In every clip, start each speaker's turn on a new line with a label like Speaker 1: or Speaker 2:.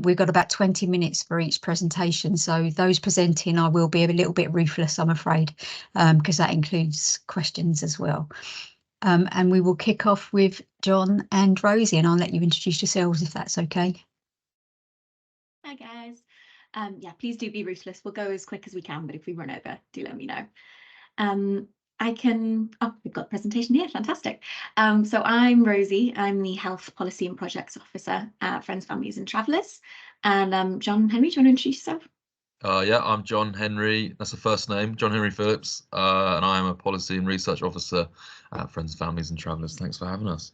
Speaker 1: We've got about 20 minutes for each presentation, so those presenting I will be a little bit ruthless, I'm afraid, because that includes questions as well. And we will kick off with John and Rosie, and I'll let you introduce yourselves if that's okay.
Speaker 2: Hi guys. Yeah, please do be ruthless. We'll go as quick as we can, but if we run over, do let me know. We've got a presentation here, fantastic. So I'm Rosie, I'm the Health Policy and Projects Officer at Friends, Families and Travellers. And John Henry, do you want to introduce yourself?
Speaker 3: Yeah, I'm John Henry, that's the first name, John Henry Phillips, and I am a Policy and Research Officer at Friends, Families and Travellers. Thanks for having us.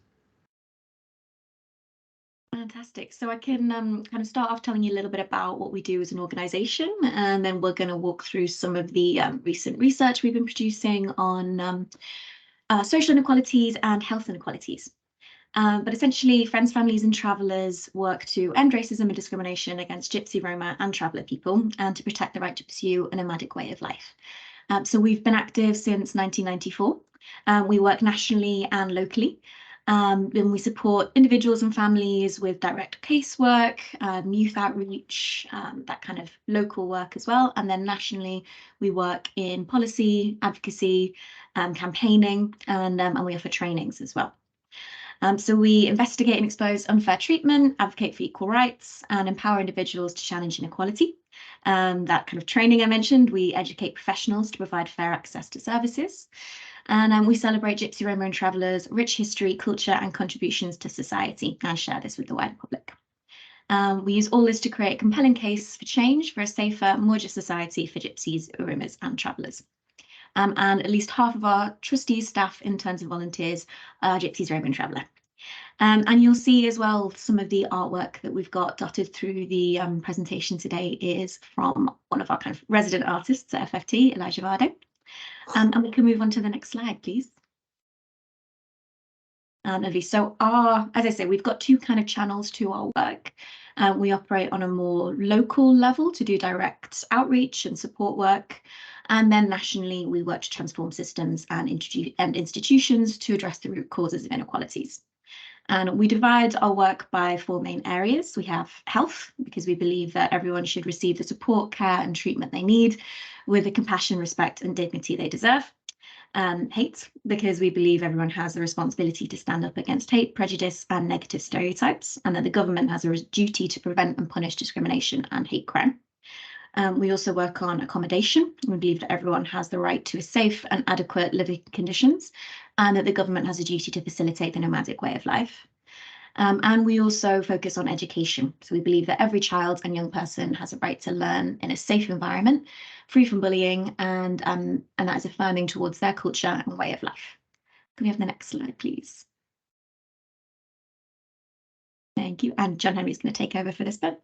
Speaker 2: Fantastic. So I can kind of start off telling you a little bit about what we do as an organisation, and then we're going to walk through some of the recent research we've been producing on social inequalities and health inequalities. But essentially, Friends, Families and Travellers work to end racism and discrimination against Gypsy, Roma and Traveller people, and to protect the right to pursue a nomadic way of life. So we've been active since 1994. We work nationally and locally. And we support individuals and families with direct casework, youth outreach, that kind of local work as well. And then nationally, we work in policy, advocacy, campaigning, and we offer trainings as well. So we investigate and expose unfair treatment, advocate for equal rights, and empower individuals to challenge inequality. That kind of training I mentioned, we educate professionals to provide fair access to services. And we celebrate Gypsy, Roma and Travellers' rich history, culture and contributions to society, and share this with the wider public. We use all this to create a compelling case for change for a safer, more just society for Gypsies, Romas and Travellers. And at least half of our trustees, staff, interns and volunteers are Gypsies, Roma and Traveller. And you'll see as well some of the artwork that we've got dotted through the presentation today is from one of our kind of resident artists at FFT, Elijah Vardo. And we can move on to the next slide, please. Lovely. So as I say, we've got two kind of channels to our work. We operate on a more local level to do direct outreach and support work. And then nationally, we work to transform systems and institutions to address the root causes of inequalities. And we divide our work by four main areas. We have health, because we believe that everyone should receive the support, care and treatment they need with the compassion, respect and dignity they deserve. Hate, because we believe everyone has the responsibility to stand up against hate, prejudice and negative stereotypes, and that the government has a duty to prevent and punish discrimination and hate crime. We also work on accommodation. We believe that everyone has the right to a safe and adequate living conditions, and that the government has a duty to facilitate the nomadic way of life. And we also focus on education. So we believe that every child and young person has a right to learn in a safe environment, free from bullying, and that is affirming towards their culture and way of life. Can we have the next slide, please? Thank you. And John Henry's going to take over for this bit.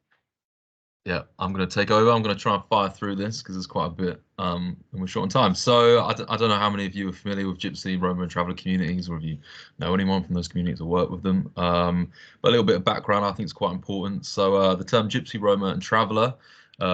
Speaker 3: Yeah, I'm going to take over. I'm going to try and fire through this because there's quite a bit and we're short on time. So I don't know how many of you are familiar with Gypsy, Roma and Traveller communities, or if you know anyone from those communities or work with them. But a little bit of background I think is quite important. So the term Gypsy, Roma and Traveller,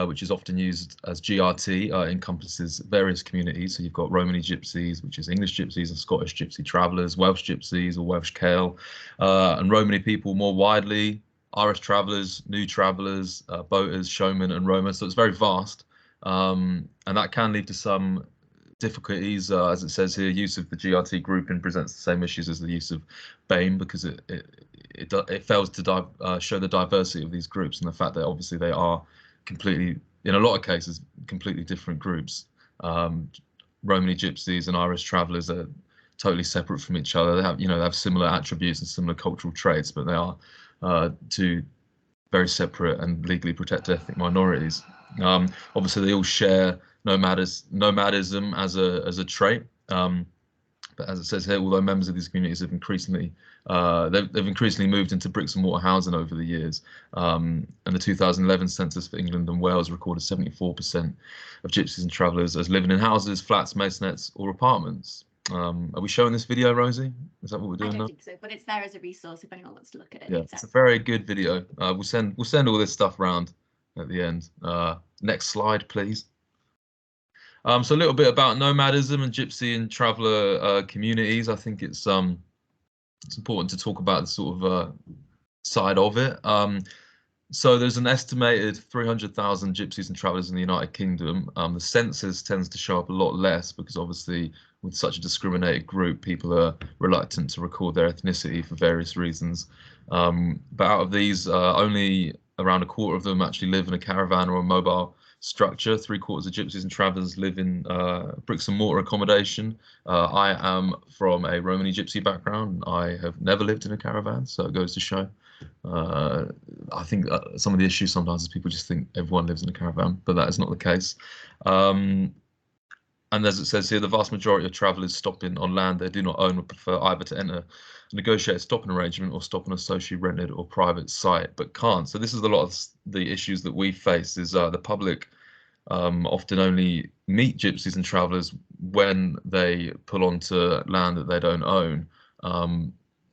Speaker 3: which is often used as GRT, encompasses various communities. So you've got Romany Gypsies, which is English Gypsies and Scottish Gypsy Travellers, Welsh Gypsies or Welsh Cale, and Romany people more widely, Irish Travellers, New Travellers, Boaters, Showmen and Roma. So it's very vast, and that can lead to some difficulties. As it says here, use of the GRT grouping presents the same issues as the use of BAME because it fails to show the diversity of these groups and the fact that obviously they are completely, in a lot of cases, completely different groups. Romany Gypsies and Irish Travellers are totally separate from each other. They have similar attributes and similar cultural traits, but they are two very separate and legally protected ethnic minorities. Obviously, they all share nomadism as a trait. But as it says here, although members of these communities have increasingly moved into bricks and mortar housing over the years, and the 2011 census for England and Wales recorded 74% of Gypsies and Travellers as living in houses, flats, masonettes, or apartments. Are we showing this video, Rosie? Is that what we're doing now?
Speaker 2: I don't think so, but it's there as a resource if anyone wants to look at it.
Speaker 3: Yeah, it's a very good video. We'll send all this stuff around at the end. Next slide, please. So a little bit about nomadism and Gypsy and Traveller communities. I think it's important to talk about the sort of side of it. So there's an estimated 300,000 gypsies and travellers in the United Kingdom. The census tends to show up a lot less because obviously with such a discriminated group, people are reluctant to record their ethnicity for various reasons. But out of these, only around a quarter of them actually live in a caravan or a mobile structure. 3/4 of gypsies and travellers live in bricks and mortar accommodation. I am from a Romani gypsy background. I have never lived in a caravan, so it goes to show. I think some of the issues sometimes is people just think everyone lives in a caravan, but that is not the case. And as it says here, the vast majority of travellers stopping on land they do not own would prefer either to enter a negotiated stopping arrangement or stop on a socially rented or private site, but can't. So this is a lot of the issues that we face is the public often only meet gypsies and travellers when they pull onto land that they don't own.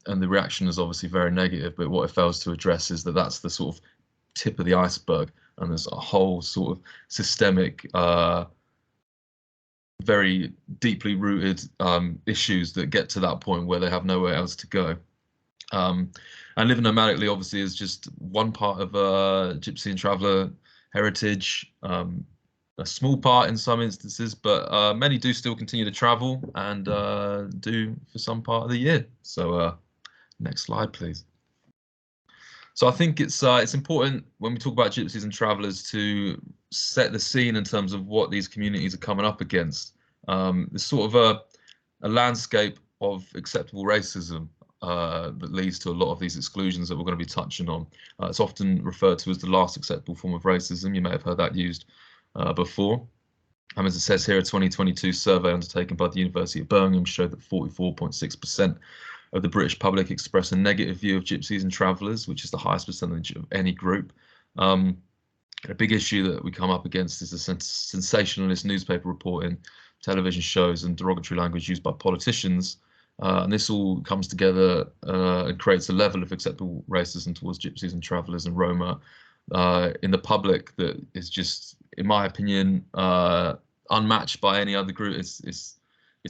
Speaker 3: And the reaction is obviously very negative, but what it fails to address is that that's the sort of tip of the iceberg, and there's a whole sort of systemic, very deeply rooted issues that get to that point where they have nowhere else to go. And living nomadically obviously is just one part of gypsy and traveller heritage, a small part in some instances, but many do still continue to travel and do for some part of the year. So next slide, please. So I think it's important when we talk about gypsies and travellers to set the scene in terms of what these communities are coming up against. There's sort of a landscape of acceptable racism that leads to a lot of these exclusions that we're going to be touching on. It's often referred to as the last acceptable form of racism. You may have heard that used before. As it says here, a 2022 survey undertaken by the University of Birmingham showed that 44.6% of the British public express a negative view of gypsies and travellers, which is the highest percentage of any group. A big issue that we come up against is the sensationalist newspaper reporting, television shows, and derogatory language used by politicians. And this all comes together and creates a level of acceptable racism towards gypsies and travellers and Roma in the public that is just, in my opinion, unmatched by any other group. It's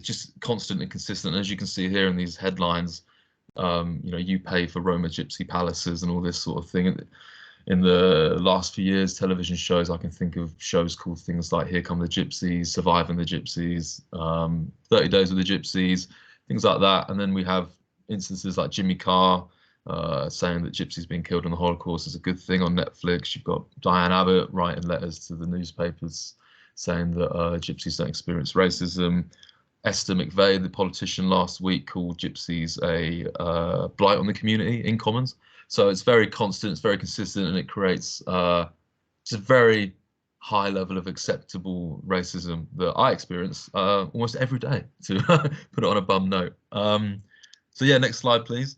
Speaker 3: just constant and consistent. As you can see here in these headlines, you pay for Roma gypsy palaces and all this sort of thing. In the last few years, television shows, I can think of shows called things like Here Come the Gypsies, Surviving the Gypsies, 30 Days with the Gypsies, things like that. And then we have instances like Jimmy Carr saying that gypsies being killed in the Holocaust is a good thing on Netflix. You've got Diane Abbott writing letters to the newspapers saying that gypsies don't experience racism. Esther McVeigh, the politician, last week called gypsies a blight on the community in Commons. So it's very constant, it's very consistent, and it creates just a very high level of acceptable racism that I experience almost every day, to put it on a bum note. So yeah, next slide, please.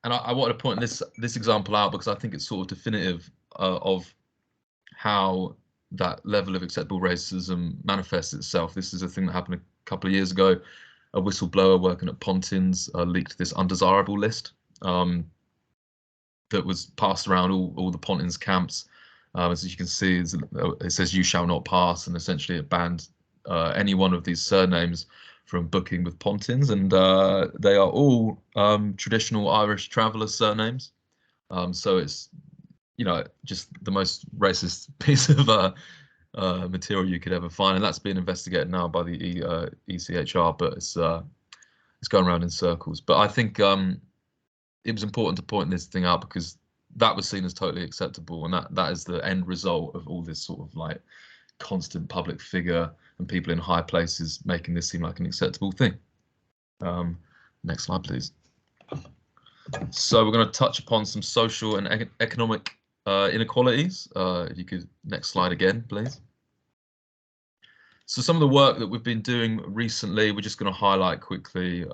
Speaker 3: And I wanted to point this example out because I think it's sort of definitive of how that level of acceptable racism manifests itself. This is a thing that happened a couple of years ago. A whistleblower working at Pontins leaked this undesirable list that was passed around all the Pontins camps. As you can see, it says "You shall not pass," and essentially it banned any one of these surnames from booking with Pontins, and they are all traditional Irish traveller surnames. So it's just the most racist piece of material you could ever find, and that's being investigated now by the ECHR, but it's going around in circles. But I think it was important to point this thing out because that was seen as totally acceptable, and that is the end result of all this sort of like constant public figure and people in high places making this seem like an acceptable thing. Next slide, please. So we're going to touch upon some social and economic inequalities. If you could, next slide again, please. So some of the work that we've been doing recently, we're just going to highlight quickly.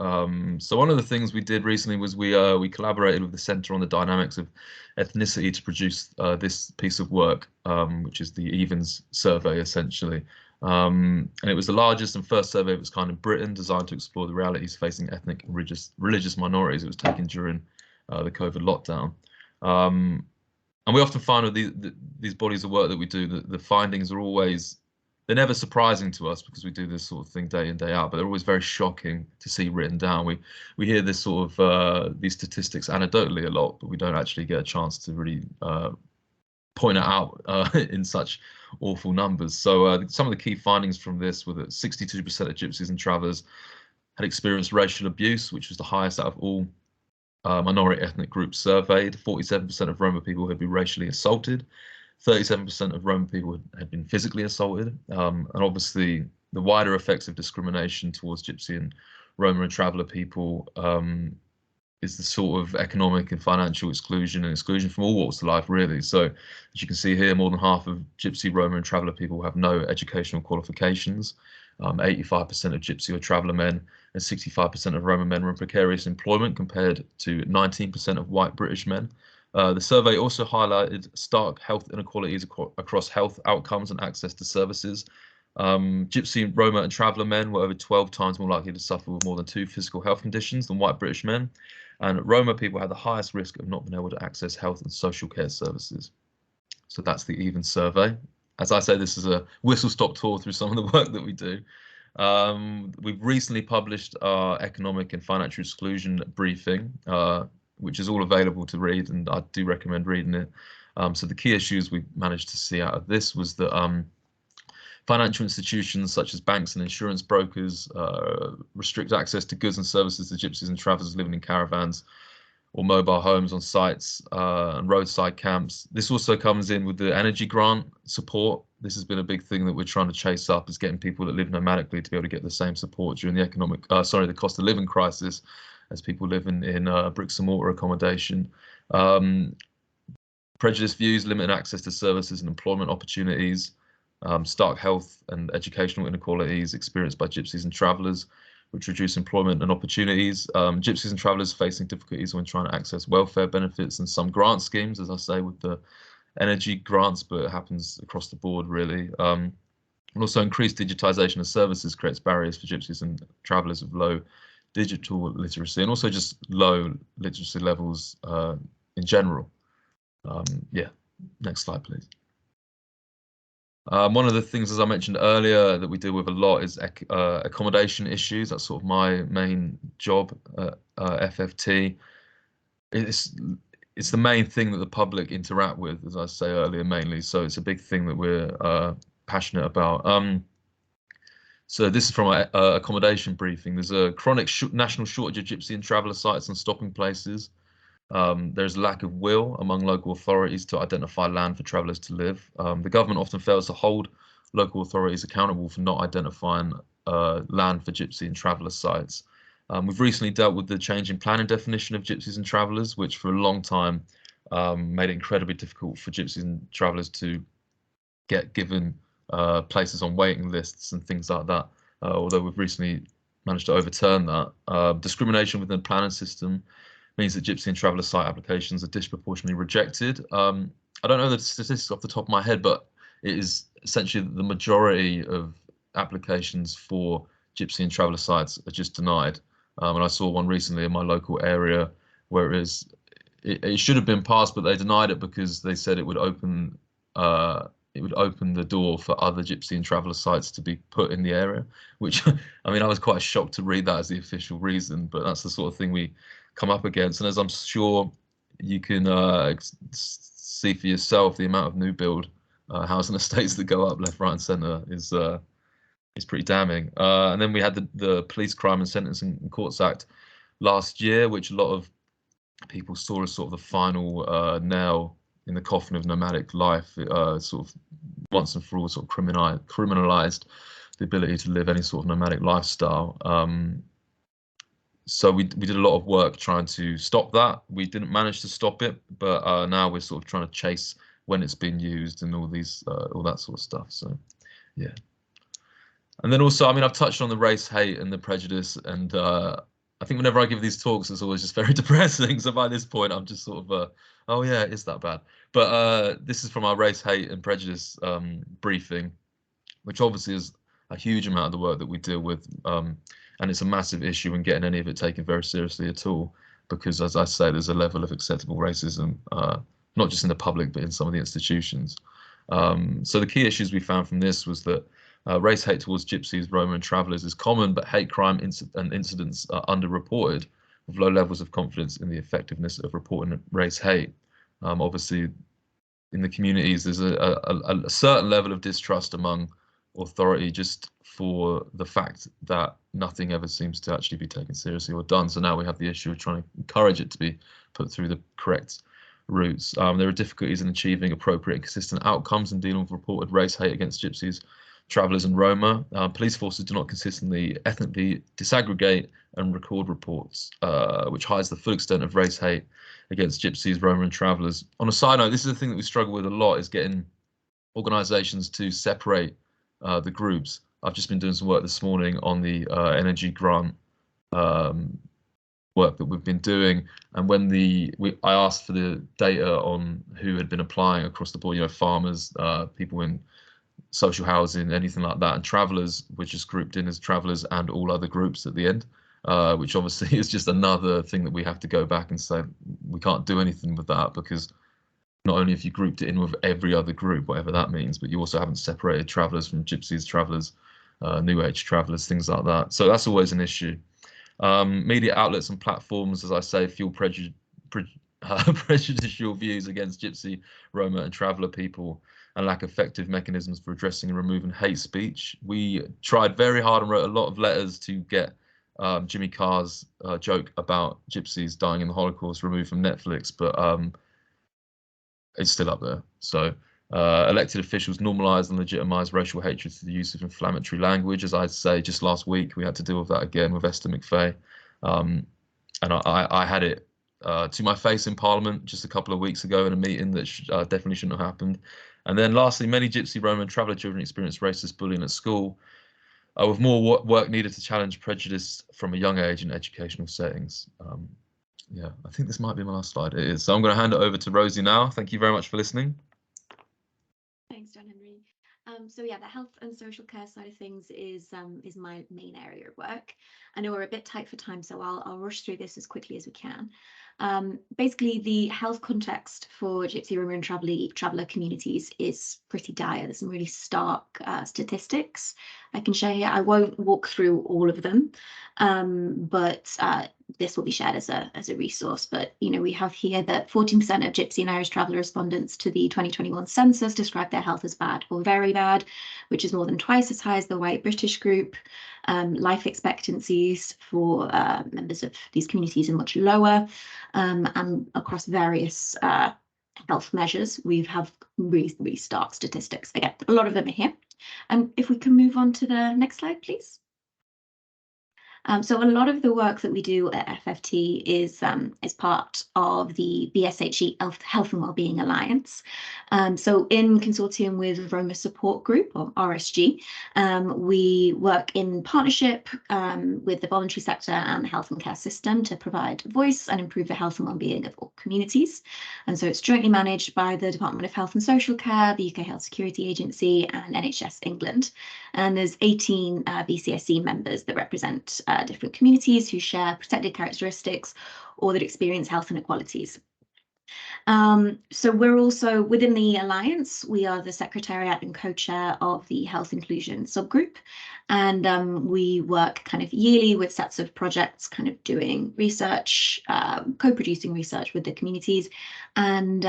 Speaker 3: So one of the things we did recently was we collaborated with the Centre on the Dynamics of Ethnicity to produce this piece of work, which is the Evans survey, essentially. And it was the largest and first survey of its kind in Britain, designed to explore the realities facing ethnic and religious minorities. It was taken during the COVID lockdown. And we often find with these bodies of work that we do that the findings are always they're never surprising to us because we do this sort of thing day in, day out, but they're always very shocking to see written down. We hear this sort of these statistics anecdotally a lot, but we don't actually get a chance to really point it out in such awful numbers. So some of the key findings from this were that 62% of gypsies and travellers had experienced racial abuse, which was the highest out of all minority ethnic groups surveyed. 47% of Roma people had been racially assaulted. 37% of Roma people had been physically assaulted. And obviously, the wider effects of discrimination towards Gypsy and Roma and traveller people is the sort of economic and financial exclusion from all walks of life, really. So as you can see here, more than half of Gypsy, Roma and traveller people have no educational qualifications. 85% of Gypsy or traveller men and 65% of Roma men were in precarious employment compared to 19% of white British men. The survey also highlighted stark health inequalities across health outcomes and access to services. Gypsy, Roma and traveller men were over 12 times more likely to suffer with more than 2 physical health conditions than white British men. And Roma people had the highest risk of not being able to access health and social care services. So that's the Even survey. As I say, this is a whistle-stop tour through some of the work that we do. We've recently published our economic and financial exclusion briefing, which is all available to read, and I do recommend reading it. So the key issues we managed to see out of this was that financial institutions such as banks and insurance brokers restrict access to goods and services to gypsies and travellers living in caravans or mobile homes on sites and roadside camps. This also comes in with the energy grant support. This has been a big thing that we're trying to chase up, is getting people that live nomadically to be able to get the same support during the the cost of living crisis as people live in bricks and mortar accommodation. Prejudice views, limited access to services and employment opportunities, stark health and educational inequalities experienced by gypsies and travellers, which reduce employment and opportunities. Gypsies and travellers facing difficulties when trying to access welfare benefits and some grant schemes, as I say, with the energy grants, but it happens across the board, really. And also increased digitisation of services creates barriers for gypsies and travellers with low digital literacy, and also just low literacy levels in general. Yeah, next slide, please. One of the things, as I mentioned earlier, that we deal with a lot is accommodation issues. That's sort of my main job at FFT. It's the main thing that the public interact with, as I say earlier, mainly. So it's a big thing that we're passionate about. So this is from our accommodation briefing. There's a chronic national shortage of gypsy and traveller sites and stopping places. There's a lack of will among local authorities to identify land for travellers to live. The government often fails to hold local authorities accountable for not identifying land for gypsy and traveller sites. We've recently dealt with the change in planning definition of gypsies and travellers, which for a long time made it incredibly difficult for gypsies and travellers to get given places on waiting lists and things like that, although we've recently managed to overturn that. Discrimination within the planning system means that gypsy and traveller site applications are disproportionately rejected. I don't know the statistics off the top of my head, but it is essentially the majority of applications for gypsy and traveller sites are just denied. And I saw one recently in my local area where it should have been passed, but they denied it because they said it would open the door for other gypsy and traveller sites to be put in the area, which, I mean, I was quite shocked to read that as the official reason, but that's the sort of thing we come up against. And as I'm sure you can see for yourself, the amount of new build housing estates that go up left, right and centre is pretty damning. And then we had the Police Crime and Sentencing and Courts Act last year, which a lot of people saw as sort of the final nail in the coffin of nomadic life. Sort of once and for all sort of criminalized the ability to live any sort of nomadic lifestyle. So we did a lot of work trying to stop that. We didn't manage to stop it, but now we're sort of trying to chase when it's been used and all that sort of stuff. So yeah. And then also, I mean, I've touched on the race hate and the prejudice, and I think whenever I give these talks, it's always just very depressing. So by this point, I'm just sort of, oh yeah, it is that bad. But this is from our race hate and prejudice briefing, which obviously is a huge amount of the work that we deal with. And it's a massive issue in getting any of it taken very seriously at all, because as I say, there's a level of acceptable racism, not just in the public, but in some of the institutions. So the key issues we found from this was that Race hate towards Gypsies, Roma and travellers is common, but hate crime and incidents are underreported, with low levels of confidence in the effectiveness of reporting race hate. Obviously, in the communities, there's a certain level of distrust among authority just for the fact that nothing ever seems to actually be taken seriously or done. So now we have the issue of trying to encourage it to be put through the correct routes. There are difficulties in achieving appropriate and consistent outcomes in dealing with reported race hate against Gypsies, travellers and Roma. Police forces do not consistently ethnically disaggregate and record reports, which hides the full extent of race hate against Gypsies, Roma and travellers. On a side note, this is the thing that we struggle with a lot, is getting organisations to separate the groups. I've just been doing some work this morning on the energy grant work that we've been doing, and when I asked for the data on who had been applying across the board, farmers, people in social housing, anything like that, and travellers were just grouped in as travellers and all other groups at the end, which obviously is just another thing that we have to go back and say we can't do anything with that, because not only have you grouped it in with every other group, whatever that means, but you also haven't separated travellers from Gypsies, travellers, New Age travellers, things like that. So that's always an issue. Media outlets and platforms, as I say, fuel prejudicial views against Gypsy, Roma and traveller people, and lack effective mechanisms for addressing and removing hate speech. We tried very hard and wrote a lot of letters to get Jimmy Carr's joke about Gypsies dying in the Holocaust removed from Netflix, but it's still up there. So elected officials normalize and legitimize racial hatred through the use of inflammatory language. As I say, just last week we had to deal with that again with Esther McFay, and I had it to my face in Parliament just a couple of weeks ago in a meeting that definitely shouldn't have happened. And then lastly, many Gypsy, Roma and traveller children experience racist bullying at school, with more work needed to challenge prejudice from a young age in educational settings. Yeah, I think this might be my last slide. It is. So I'm going to hand it over to Rosie now. Thank you very much for listening.
Speaker 2: Thanks, John Henry. So yeah, the health and social care side of things is my main area of work. I know we're a bit tight for time, so I'll rush through this as quickly as we can. Basically, the health context for Gypsy, Roma and traveller communities is pretty dire. There's some really stark statistics I can share here. I won't walk through all of them, but this will be shared as a resource. But we have here that 14% of Gypsy and Irish traveller respondents to the 2021 census described their health as bad or very bad, which is more than twice as high as the white British group. Life expectancies for members of these communities are much lower, and across various health measures, we have really stark statistics. Again, a lot of them are here. If we can move on to the next slide, please. So a lot of the work that we do at FFT is part of the BSHE Health and Wellbeing Alliance. So in consortium with Roma Support Group, or RSG, we work in partnership with the voluntary sector and the health and care system to provide voice and improve the health and wellbeing of all communities. And so it's jointly managed by the Department of Health and Social Care, the UK Health Security Agency and NHS England. And there's 18 BCSE members that represent different communities who share protected characteristics or that experience health inequalities. So we're also within the Alliance, we are the Secretariat and co-chair of the Health Inclusion subgroup, and we work kind of yearly with sets of projects, kind of doing research, co-producing research with the communities, and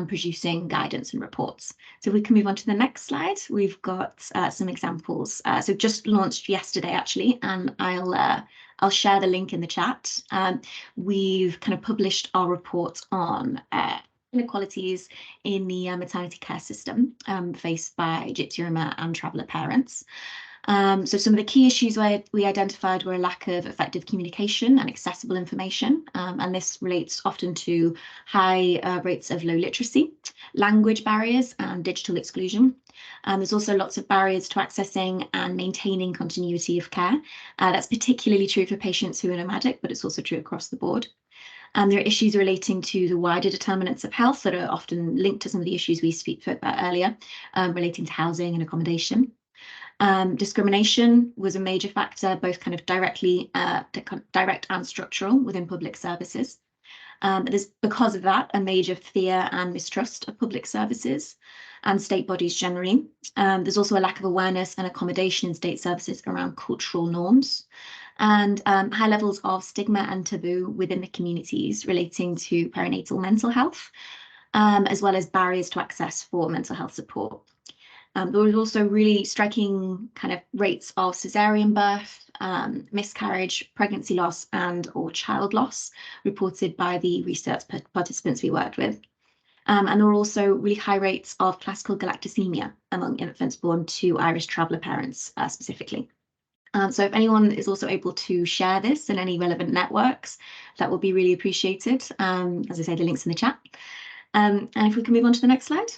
Speaker 2: producing guidance and reports. So we can move on to the next slide. We've got some examples. So just launched yesterday actually, and I'll share the link in the chat. We've kind of published our report on inequalities in the maternity care system faced by Gypsy, Roma and traveller parents. So some of the key issues we identified were a lack of effective communication and accessible information, and this relates often to high rates of low literacy, language barriers and digital exclusion. There's also lots of barriers to accessing and maintaining continuity of care. That's particularly true for patients who are nomadic, but it's also true across the board. There are issues relating to the wider determinants of health that are often linked to some of the issues we spoke about earlier, relating to housing and accommodation. Discrimination was a major factor, both kind of direct and structural within public services. There's, because of that, a major fear and mistrust of public services and state bodies generally. There's also a lack of awareness and accommodation in state services around cultural norms, and high levels of stigma and taboo within the communities relating to perinatal mental health, as well as barriers to access for mental health support. There was also really striking kind of rates of cesarean birth, miscarriage, pregnancy loss, and or child loss reported by the research participants we worked with. And there were also really high rates of classical galactosemia among infants born to Irish traveller parents specifically. So if anyone is also able to share this in any relevant networks, that would be really appreciated. As I say, the link's in the chat. And if we can move on to the next slide.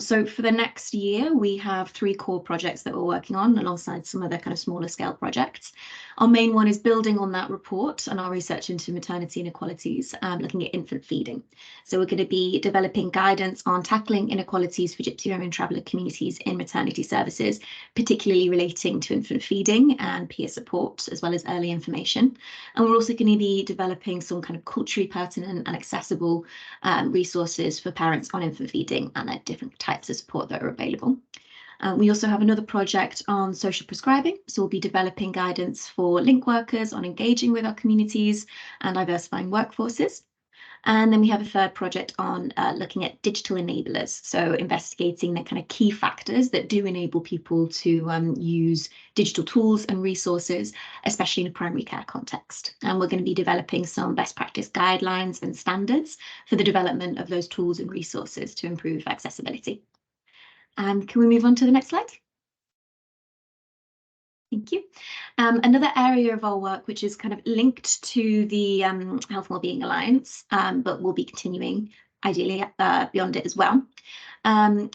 Speaker 2: So for the next year, we have 3 core projects that we're working on alongside some other kind of smaller scale projects. Our main one is building on that report and our research into maternity inequalities, looking at infant feeding. So we're going to be developing guidance on tackling inequalities for Gypsy Roma and traveller communities in maternity services, particularly relating to infant feeding and peer support, as well as early information. And we're also going to be developing some kind of culturally pertinent and accessible resources for parents on infant feeding and their different types of support that are available. We also have another project on social prescribing, so we'll be developing guidance for link workers on engaging with our communities and diversifying workforces. And then we have a third project on looking at digital enablers, so investigating the kind of key factors that do enable people to use digital tools and resources, especially in a primary care context. And we're going to be developing some best practice guidelines and standards for the development of those tools and resources to improve accessibility. And can we move on to the next slide? Thank you. Another area of our work, which is kind of linked to the Health and Wellbeing Alliance, but will be continuing ideally beyond it as well,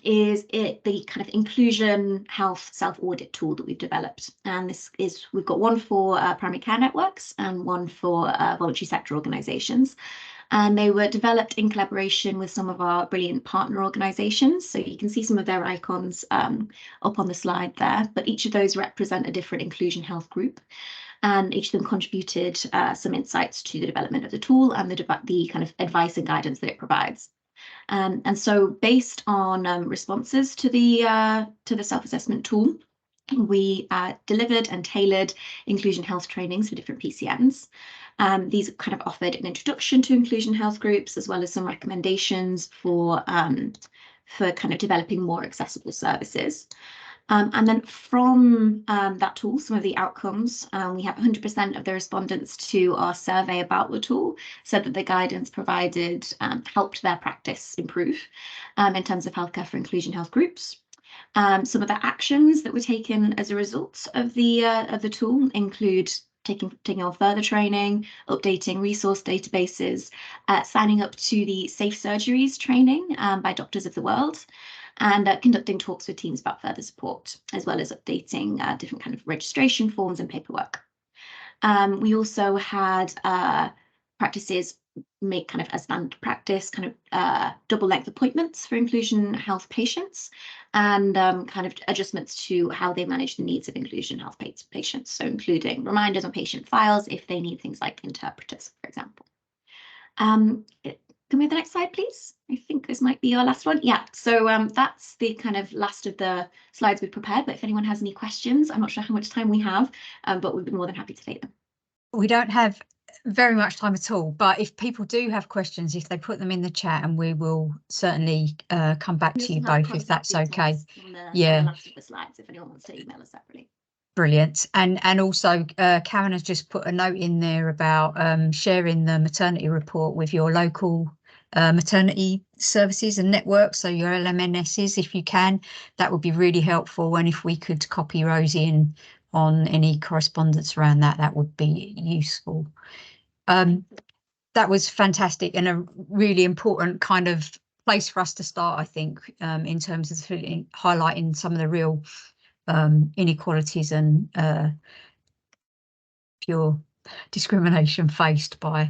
Speaker 2: is the kind of inclusion health self-audit tool that we've developed. And this is, we've got one for primary care networks and one for voluntary sector organisations. And they were developed in collaboration with some of our brilliant partner organisations. So you can see some of their icons up on the slide there, but each of those represent a different inclusion health group. And each of them contributed some insights to the development of the tool and the kind of advice and guidance that it provides. And so based on responses to the self-assessment tool, we delivered and tailored inclusion health trainings for different PCNs. These kind of offered an introduction to inclusion health groups, as well as some recommendations for kind of developing more accessible services. And then from that tool, some of the outcomes, we have 100% of the respondents to our survey about the tool said that the guidance provided helped their practice improve in terms of healthcare for inclusion health groups. Some of the actions that were taken as a result of the tool include taking on further training, updating resource databases, signing up to the Safe Surgeries training by Doctors of the World, and conducting talks with teams about further support, as well as updating different kind of registration forms and paperwork. We also had practices make kind of a standard practice, kind of double length appointments for inclusion health patients, and kind of adjustments to how they manage the needs of inclusion health patients. So including reminders on patient files if they need things like interpreters, for example. Can we have the next slide, please? I think this might be our last one. Yeah, so that's the kind of last of the slides we've prepared, but if anyone has any questions, I'm not sure how much time we have, but we'd be more than happy to take them.
Speaker 1: We don't have very much time at all, but if people do have questions, if they put them in the chat, and we will certainly come back to you both if that's okay.
Speaker 2: Yeah, the last of the slides, if anyone wants to email us separately.
Speaker 1: Brilliant. And also Karen has just put a note in there about sharing the maternity report with your local maternity services and networks, so your LMNSs, if you can, that would be really helpful. And if we could copy Rosie in on any correspondence around that, that would be useful. That was fantastic and a really important kind of place for us to start, I think, in terms of highlighting some of the real inequalities and pure discrimination faced by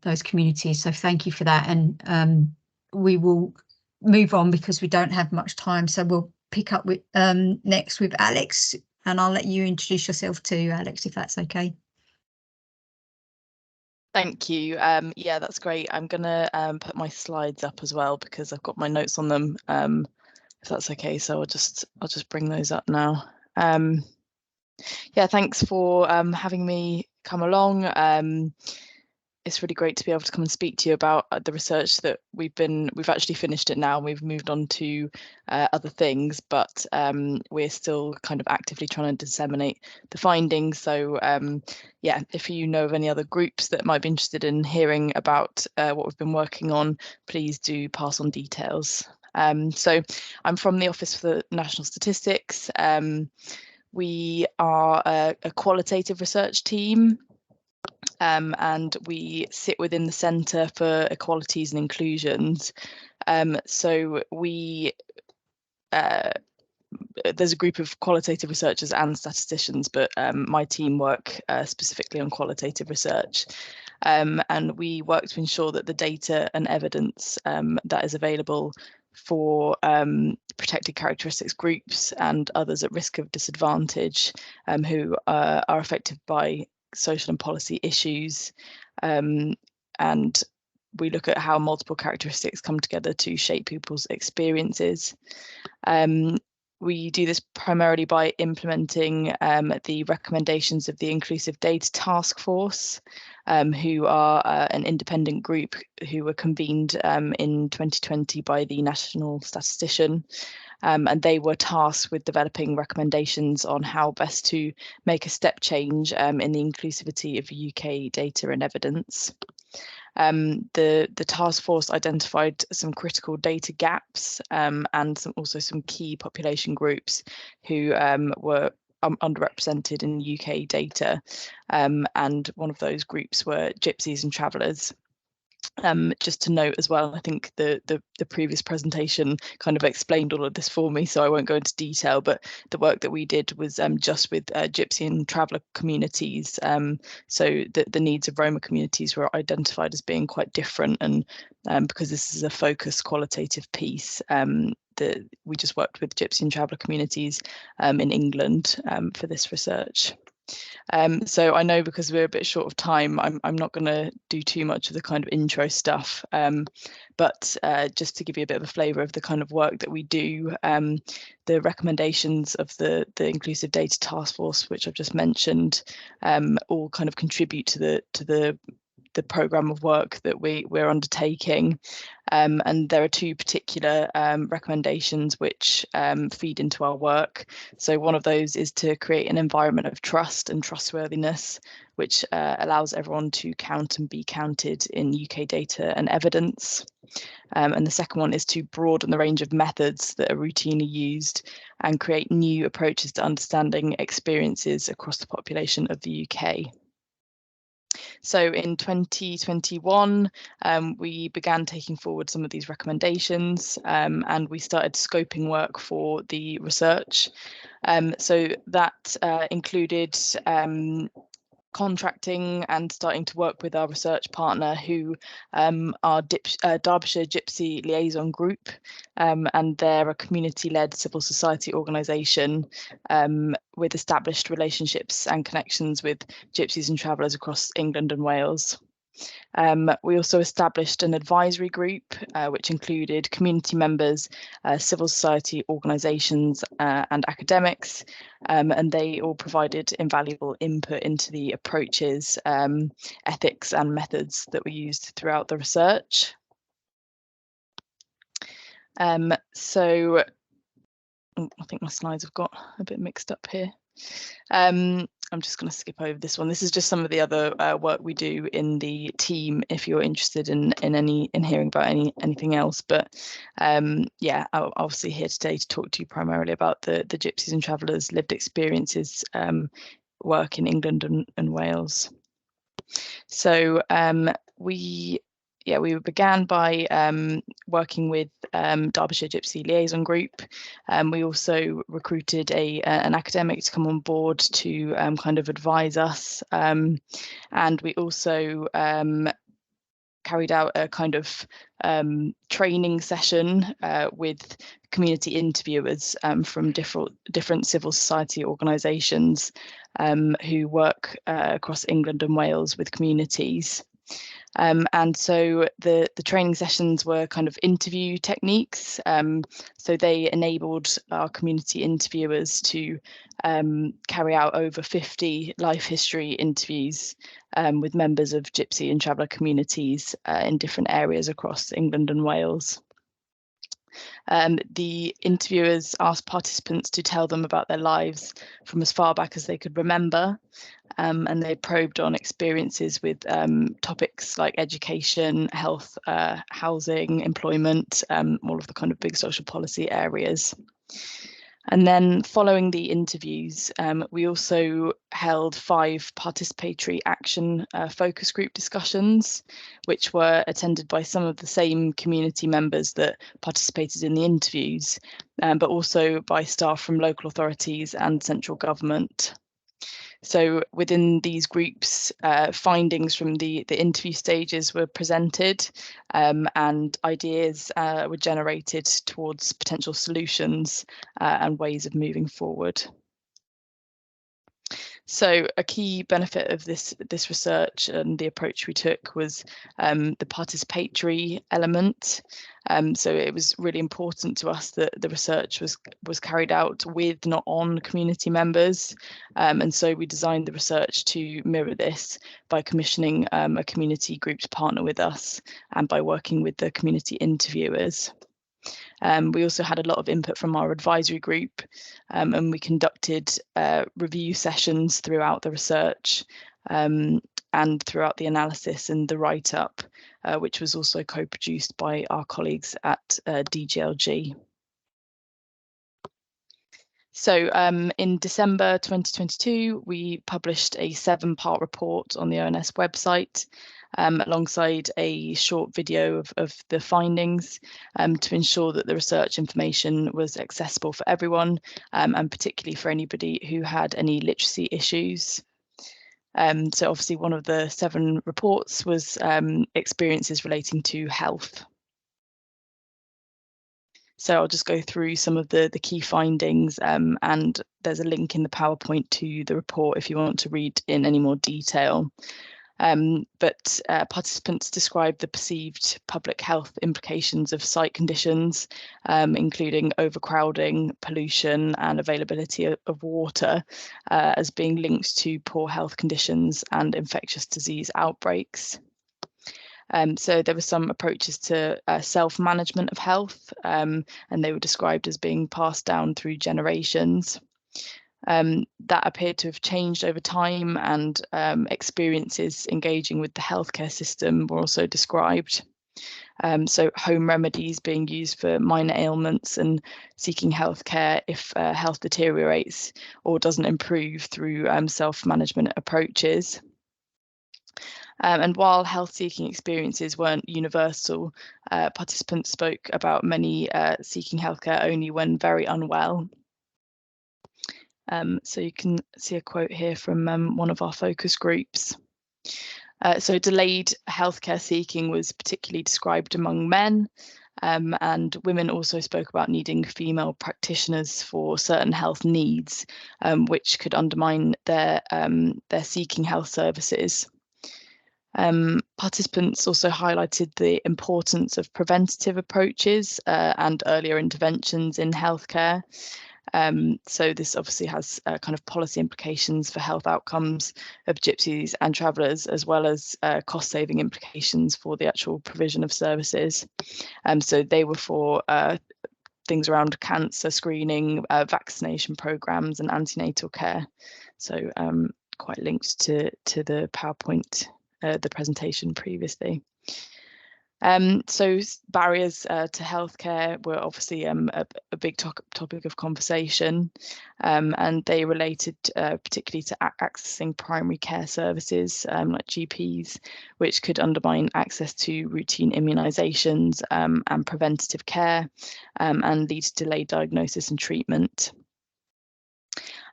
Speaker 1: those communities. So thank you for that. And we will move on because we don't have much time. So we'll pick up with next with Alex, and I'll let you introduce yourself too, Alex, if that's okay.
Speaker 4: Thank you. Yeah, that's great. I'm gonna put my slides up as well because I've got my notes on them. If that's okay, so I'll just bring those up now. Yeah, thanks for having me come along. It's really great to be able to come and speak to you about the research that we've actually finished it now, and we've moved on to other things, but we're still kind of actively trying to disseminate the findings. So yeah, if you know of any other groups that might be interested in hearing about what we've been working on, please do pass on details. So I'm from the Office for the National Statistics. We are a qualitative research team. And we sit within the Centre for Equalities and Inclusions. So there's a group of qualitative researchers and statisticians, but my team work specifically on qualitative research. And we work to ensure that the data and evidence that is available for protected characteristics groups and others at risk of disadvantage who are affected by social and policy issues, and we look at how multiple characteristics come together to shape people's experiences. We do this primarily by implementing the recommendations of the Inclusive Data Task Force, who are an independent group who were convened in 2020 by the National Statistician. And they were tasked with developing recommendations on how best to make a step change in the inclusivity of UK data and evidence. The task force identified some critical data gaps and also some key population groups who were underrepresented in UK data. And one of those groups were gypsies and travellers. Just to note as well, I think the previous presentation kind of explained all of this for me, so I won't go into detail, but the work that we did was just with gypsy and traveller communities. So the needs of Roma communities were identified as being quite different, and because this is a focused qualitative piece, we just worked with gypsy and traveller communities in England for this research. So I know because we're a bit short of time, I'm not going to do too much of the kind of intro stuff, but just to give you a bit of a flavour of the kind of work that we do, the recommendations of the Inclusive Data Task Force, which I've just mentioned, all kind of contribute to the programme of work that we're undertaking. And there are two particular recommendations which feed into our work. So one of those is to create an environment of trust and trustworthiness, which allows everyone to count and be counted in UK data and evidence. And the second one is to broaden the range of methods that are routinely used and create new approaches to understanding experiences across the population of the UK. So in 2021, we began taking forward some of these recommendations, and we started scoping work for the research. So that included contracting and starting to work with our research partner, who are Derbyshire Gypsy Liaison Group, and they're a community-led civil society organisation with established relationships and connections with gypsies and travellers across England and Wales. We also established an advisory group, which included community members, civil society organisations and academics, and they all provided invaluable input into the approaches, ethics and methods that were used throughout the research. So I think my slides have got a bit mixed up here. I'm just going to skip over this one. This is just some of the other work we do in the team, if you're interested in hearing about anything else. But yeah, I'm obviously here today to talk to you primarily about the gypsies and travellers' lived experiences work in England and Wales. So we began by working with Derbyshire Gypsy Liaison Group. We also recruited an academic to come on board to kind of advise us, and we also carried out a kind of training session with community interviewers from different civil society organisations who work across England and Wales with communities. And so the training sessions were kind of interview techniques. So they enabled our community interviewers to carry out over 50 life history interviews with members of Gypsy and traveller communities in different areas across England and Wales. The interviewers asked participants to tell them about their lives from as far back as they could remember, and they probed on experiences with topics like education, health, housing, employment, all of the kind of big social policy areas. And then following the interviews, we also held 5 participatory action focus group discussions, which were attended by some of the same community members that participated in the interviews, but also by staff from local authorities and central government. So within these groups, findings from the interview stages were presented, and ideas were generated towards potential solutions and ways of moving forward. So a key benefit of this research and the approach we took was the participatory element. So it was really important to us that the research was carried out with, not on, community members. And so we designed the research to mirror this by commissioning a community group to partner with us and by working with the community interviewers. We also had a lot of input from our advisory group, and we conducted review sessions throughout the research and throughout the analysis and the write-up, which was also co-produced by our colleagues at DGLG. So in December 2022, we published a 7-part report on the ONS website, alongside a short video of the findings, to ensure that the research information was accessible for everyone, and particularly for anybody who had any literacy issues. So obviously one of the 7 reports was experiences relating to health. So I'll just go through some of the key findings, and there's a link in the PowerPoint to the report if you want to read in any more detail. But participants described the perceived public health implications of site conditions, including overcrowding, pollution and availability of water, as being linked to poor health conditions and infectious disease outbreaks. So there were some approaches to self-management of health, and they were described as being passed down through generations. That appeared to have changed over time, and experiences engaging with the healthcare system were also described. So home remedies being used for minor ailments and seeking healthcare if health deteriorates or doesn't improve through self-management approaches. And while health-seeking experiences weren't universal, participants spoke about many seeking healthcare only when very unwell. So you can see a quote here from one of our focus groups. So delayed healthcare seeking was particularly described among men, and women also spoke about needing female practitioners for certain health needs, which could undermine their seeking health services. Participants also highlighted the importance of preventative approaches and earlier interventions in healthcare. So this obviously has kind of policy implications for health outcomes of gypsies and travellers, as well as cost-saving implications for the actual provision of services. So they were for things around cancer screening, vaccination programmes and antenatal care. So quite linked to the PowerPoint, the presentation previously. So barriers to healthcare were obviously a big topic of conversation, and they related particularly to accessing primary care services like GPs, which could undermine access to routine immunisations and preventative care, and lead to delayed diagnosis and treatment.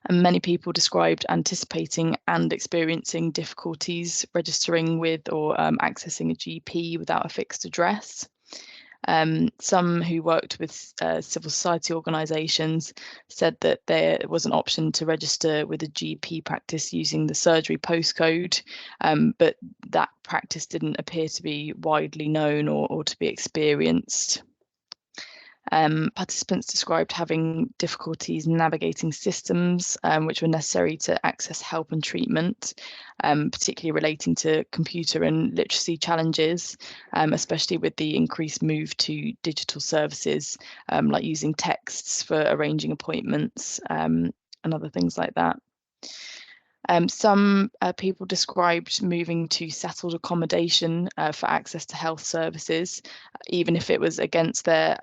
Speaker 4: And many people described anticipating and experiencing difficulties registering with or accessing a GP without a fixed address. Some who worked with civil society organisations said that there was an option to register with a GP practice using the surgery postcode, but that practice didn't appear to be widely known or to be experienced. Participants described having difficulties navigating systems which were necessary to access help and treatment, particularly relating to computer and literacy challenges, especially with the increased move to digital services, like using texts for arranging appointments and other things like that. Some people described moving to settled accommodation for access to health services, even if it was against their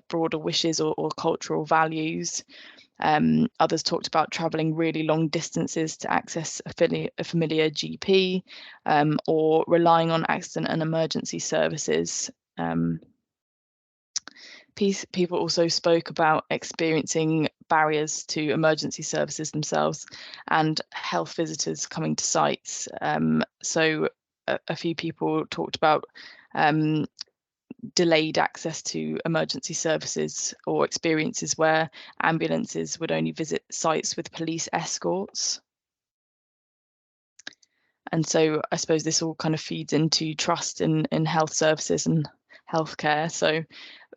Speaker 4: broader wishes or cultural values. Others talked about travelling really long distances to access a familiar GP, or relying on accident and emergency services. People also spoke about experiencing barriers to emergency services themselves and health visitors coming to sites. So a few people talked about delayed access to emergency services or experiences where ambulances would only visit sites with police escorts. And so I suppose this all kind of feeds into trust in health services and healthcare. So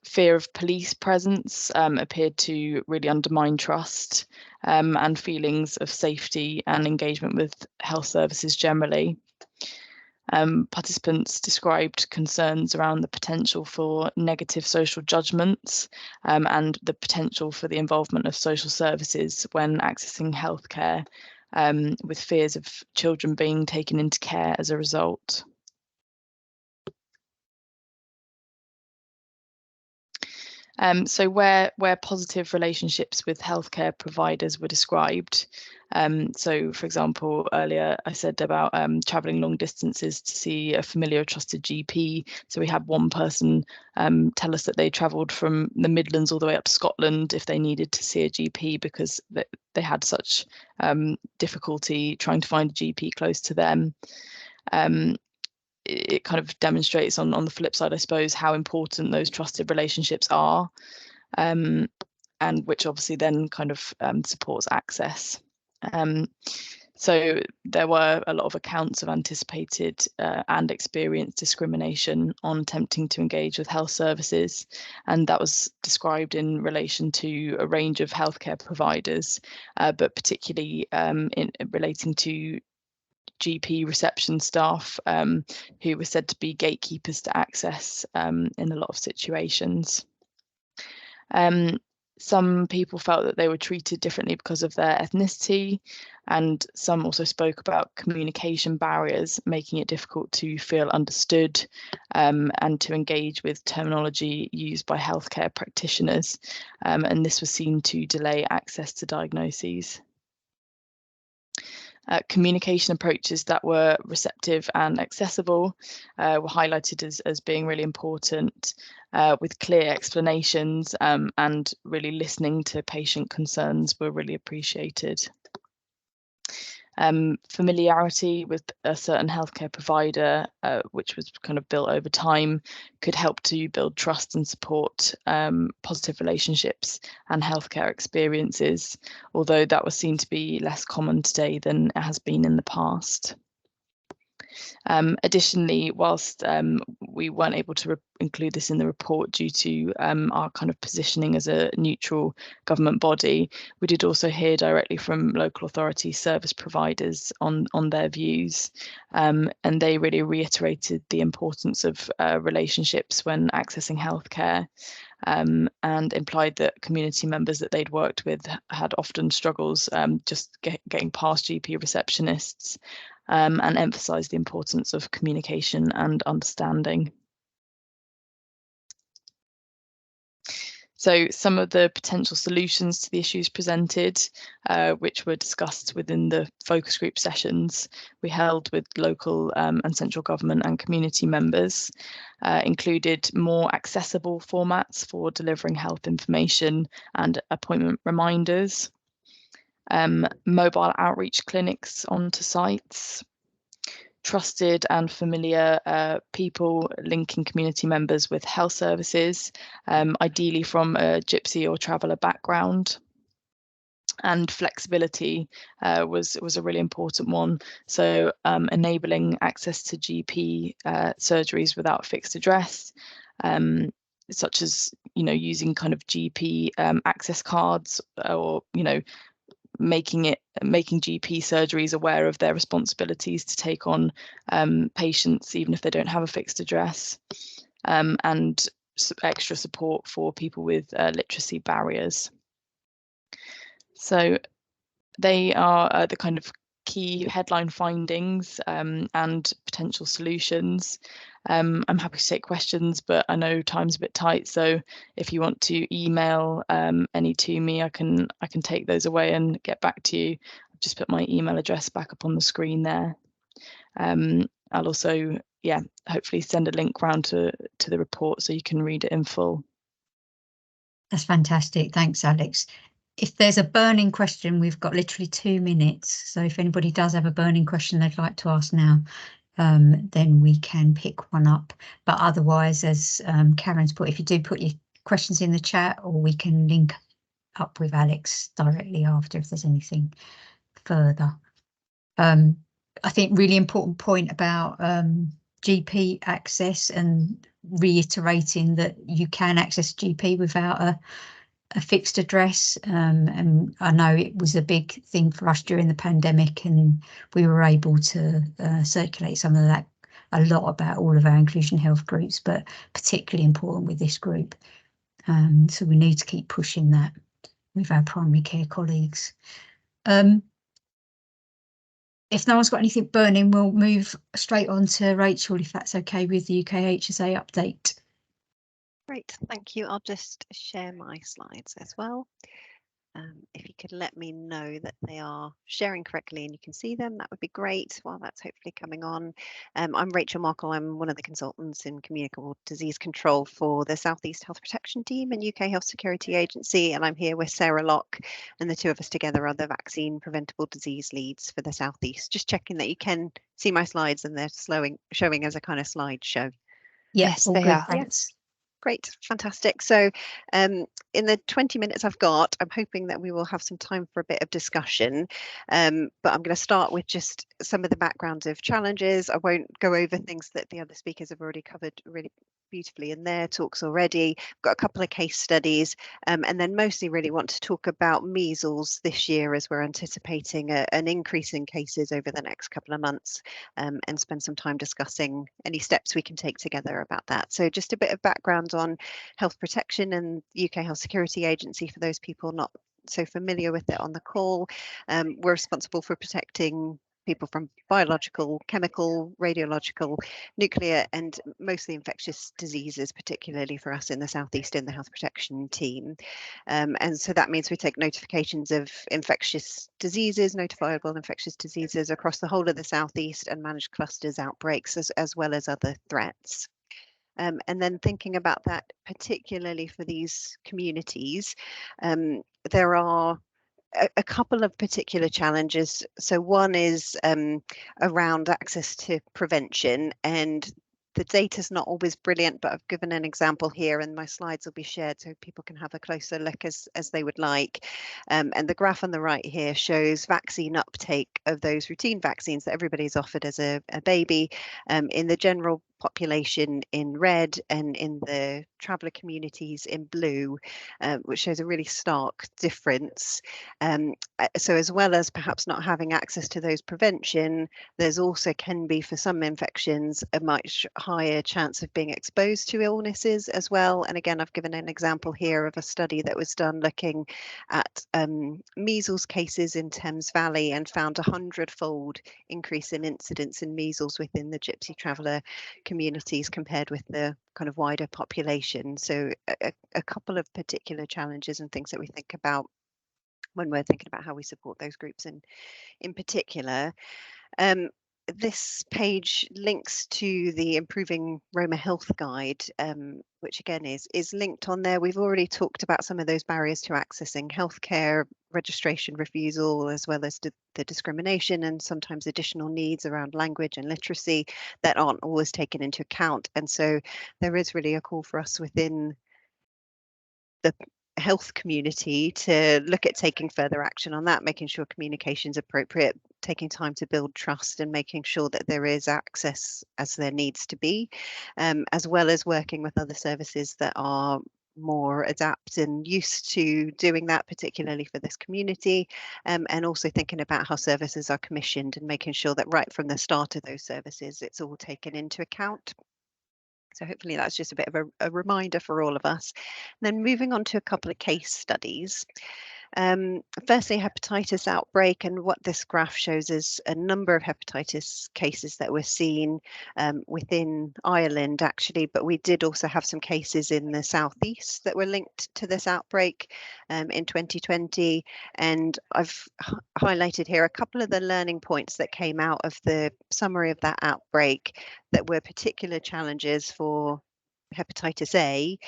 Speaker 4: fear of police presence appeared to really undermine trust and feelings of safety and engagement with health services generally. Participants described concerns around the potential for negative social judgments and the potential for the involvement of social services when accessing healthcare, with fears of children being taken into care as a result. So where positive relationships with healthcare providers were described. So, for example, earlier I said about travelling long distances to see a familiar, trusted GP. So we had one person tell us that they travelled from the Midlands all the way up to Scotland if they needed to see a GP because they had such difficulty trying to find a GP close to them. It kind of demonstrates on the flip side, I suppose, how important those trusted relationships are, and which obviously then kind of supports access. So there were a lot of accounts of anticipated and experienced discrimination on attempting to engage with health services, and that was described in relation to a range of healthcare providers, but particularly in relating to GP reception staff who were said to be gatekeepers to access in a lot of situations. Some people felt that they were treated differently because of their ethnicity, and some also spoke about communication barriers, making it difficult to feel understood and to engage with terminology used by healthcare practitioners, and this was seen to delay access to diagnoses. Communication approaches that were receptive and accessible were highlighted as being really important, with clear explanations, and really listening to patient concerns were really appreciated. Familiarity with a certain healthcare provider, which was kind of built over time, could help to build trust and support positive relationships and healthcare experiences, although that was seen to be less common today than it has been in the past. Additionally, whilst we weren't able to include this in the report due to our kind of positioning as a neutral government body, we did also hear directly from local authority service providers on their views, and they really reiterated the importance of relationships when accessing healthcare, and implied that community members that they'd worked with had often struggles just getting past GP receptionists, and emphasised the importance of communication and understanding. So some of the potential solutions to the issues presented, which were discussed within the focus group sessions we held with local and central government and community members, included more accessible formats for delivering health information and appointment reminders, mobile outreach clinics onto sites, trusted and familiar people linking community members with health services, ideally from a Gypsy or traveller background. And flexibility was a really important one. So enabling access to GP surgeries without fixed address, such as, you know, using kind of GP access cards, or, you know, making GP surgeries aware of their responsibilities to take on patients even if they don't have a fixed address, and extra support for people with literacy barriers. So they are the kind of key headline findings and potential solutions. I'm happy to take questions, but I know time's a bit tight, so if you want to email any to me, I can take those away and get back to you. I've just put my email address back up on the screen there. I'll also, yeah, hopefully send a link round to the report so you can read it in full.
Speaker 1: That's fantastic. Thanks, Alex. If there's a burning question, we've got literally 2 minutes. So if anybody does have a burning question they'd like to ask now, then we can pick one up. But otherwise, as Karen's put, if you do put your questions in the chat, or we can link up with Alex directly after if there's anything further. I think really important point about GP access, and reiterating that you can access GP without a fixed address, and I know it was a big thing for us during the pandemic, and we were able to circulate some of that a lot about all of our inclusion health groups, but particularly important with this group. So we need to keep pushing that with our primary care colleagues. If no one's got anything burning, we'll move straight on to Rachel, if that's okay with the UKHSA update.
Speaker 5: Great, thank you. I'll just share my slides as well. If you could let me know that they are sharing correctly and you can see them, that would be great. While that's hopefully coming on. I'm Rachel Markle. I'm one of the consultants in communicable disease control for the South East Health Protection Team and UK Health Security Agency, and I'm here with Sarah Locke, and the two of us together are the vaccine preventable disease leads for the South East. Just checking that you can see my slides and they're showing as a kind of slideshow.
Speaker 1: Yes, they are. Thanks.
Speaker 5: Great, fantastic. So in the 20 minutes I've got, I'm hoping that we will have some time for a bit of discussion, but I'm going to start with just some of the backgrounds of challenges. I won't go over things that the other speakers have already covered really beautifully in their talks already. I've got a couple of case studies, and then mostly really want to talk about measles this year, as we're anticipating an increase in cases over the next couple of months, and spend some time discussing any steps we can take together about that. So just a bit of background on health protection and UK Health Security Agency for those people not so familiar with it on the call. We're responsible for protecting people from biological, chemical, radiological, nuclear, and mostly infectious diseases, particularly for us in the South East in the health protection team. And so that means we take notifications of infectious diseases, notifiable infectious diseases across the whole of the South East, and manage clusters, outbreaks, as well as other threats. And then thinking about that, particularly for these communities, there are a couple of particular challenges. So one is around access to prevention, and the data's not always brilliant, but I've given an example here, and my slides will be shared so people can have a closer look as they would like. And the graph on the right here shows vaccine uptake of those routine vaccines that everybody's offered as a baby in the general population in red, and in the traveller communities in blue, which shows a really stark difference. So as well as perhaps not having access to those prevention, there's also can be for some infections a much higher chance of being exposed to illnesses as well. And again, I've given an example here of a study that was done looking at measles cases in Thames Valley, and found 100-fold increase in incidence in measles within the Gypsy traveller communities compared with the kind of wider population. So a couple of particular challenges and things that we think about when we're thinking about how we support those groups in particular. this page links to the Improving Roma Health Guide, which again is linked on there. We've already talked about some of those barriers to accessing healthcare, registration refusal, as well as the discrimination and sometimes additional needs around language and literacy that aren't always taken into account. And so there is really a call for us within the health community to look at taking further action on that, making sure communication's appropriate, taking time to build trust and making sure that there is access as there needs to be, as well as working with other services that are more adept and used to doing that, particularly for this community, and also thinking about how services are commissioned and making sure that right from the start of those services, it's all taken into account. So hopefully that's just a bit of a reminder for all of us. And then moving on to a couple of case studies. Firstly, hepatitis outbreak, and what this graph shows is a number of hepatitis cases that were seen within Ireland, actually, but we did also have some cases in the southeast that were linked to this outbreak in 2020. And I've highlighted here a couple of the learning points that came out of the summary of that outbreak that were particular challenges for hepatitis A.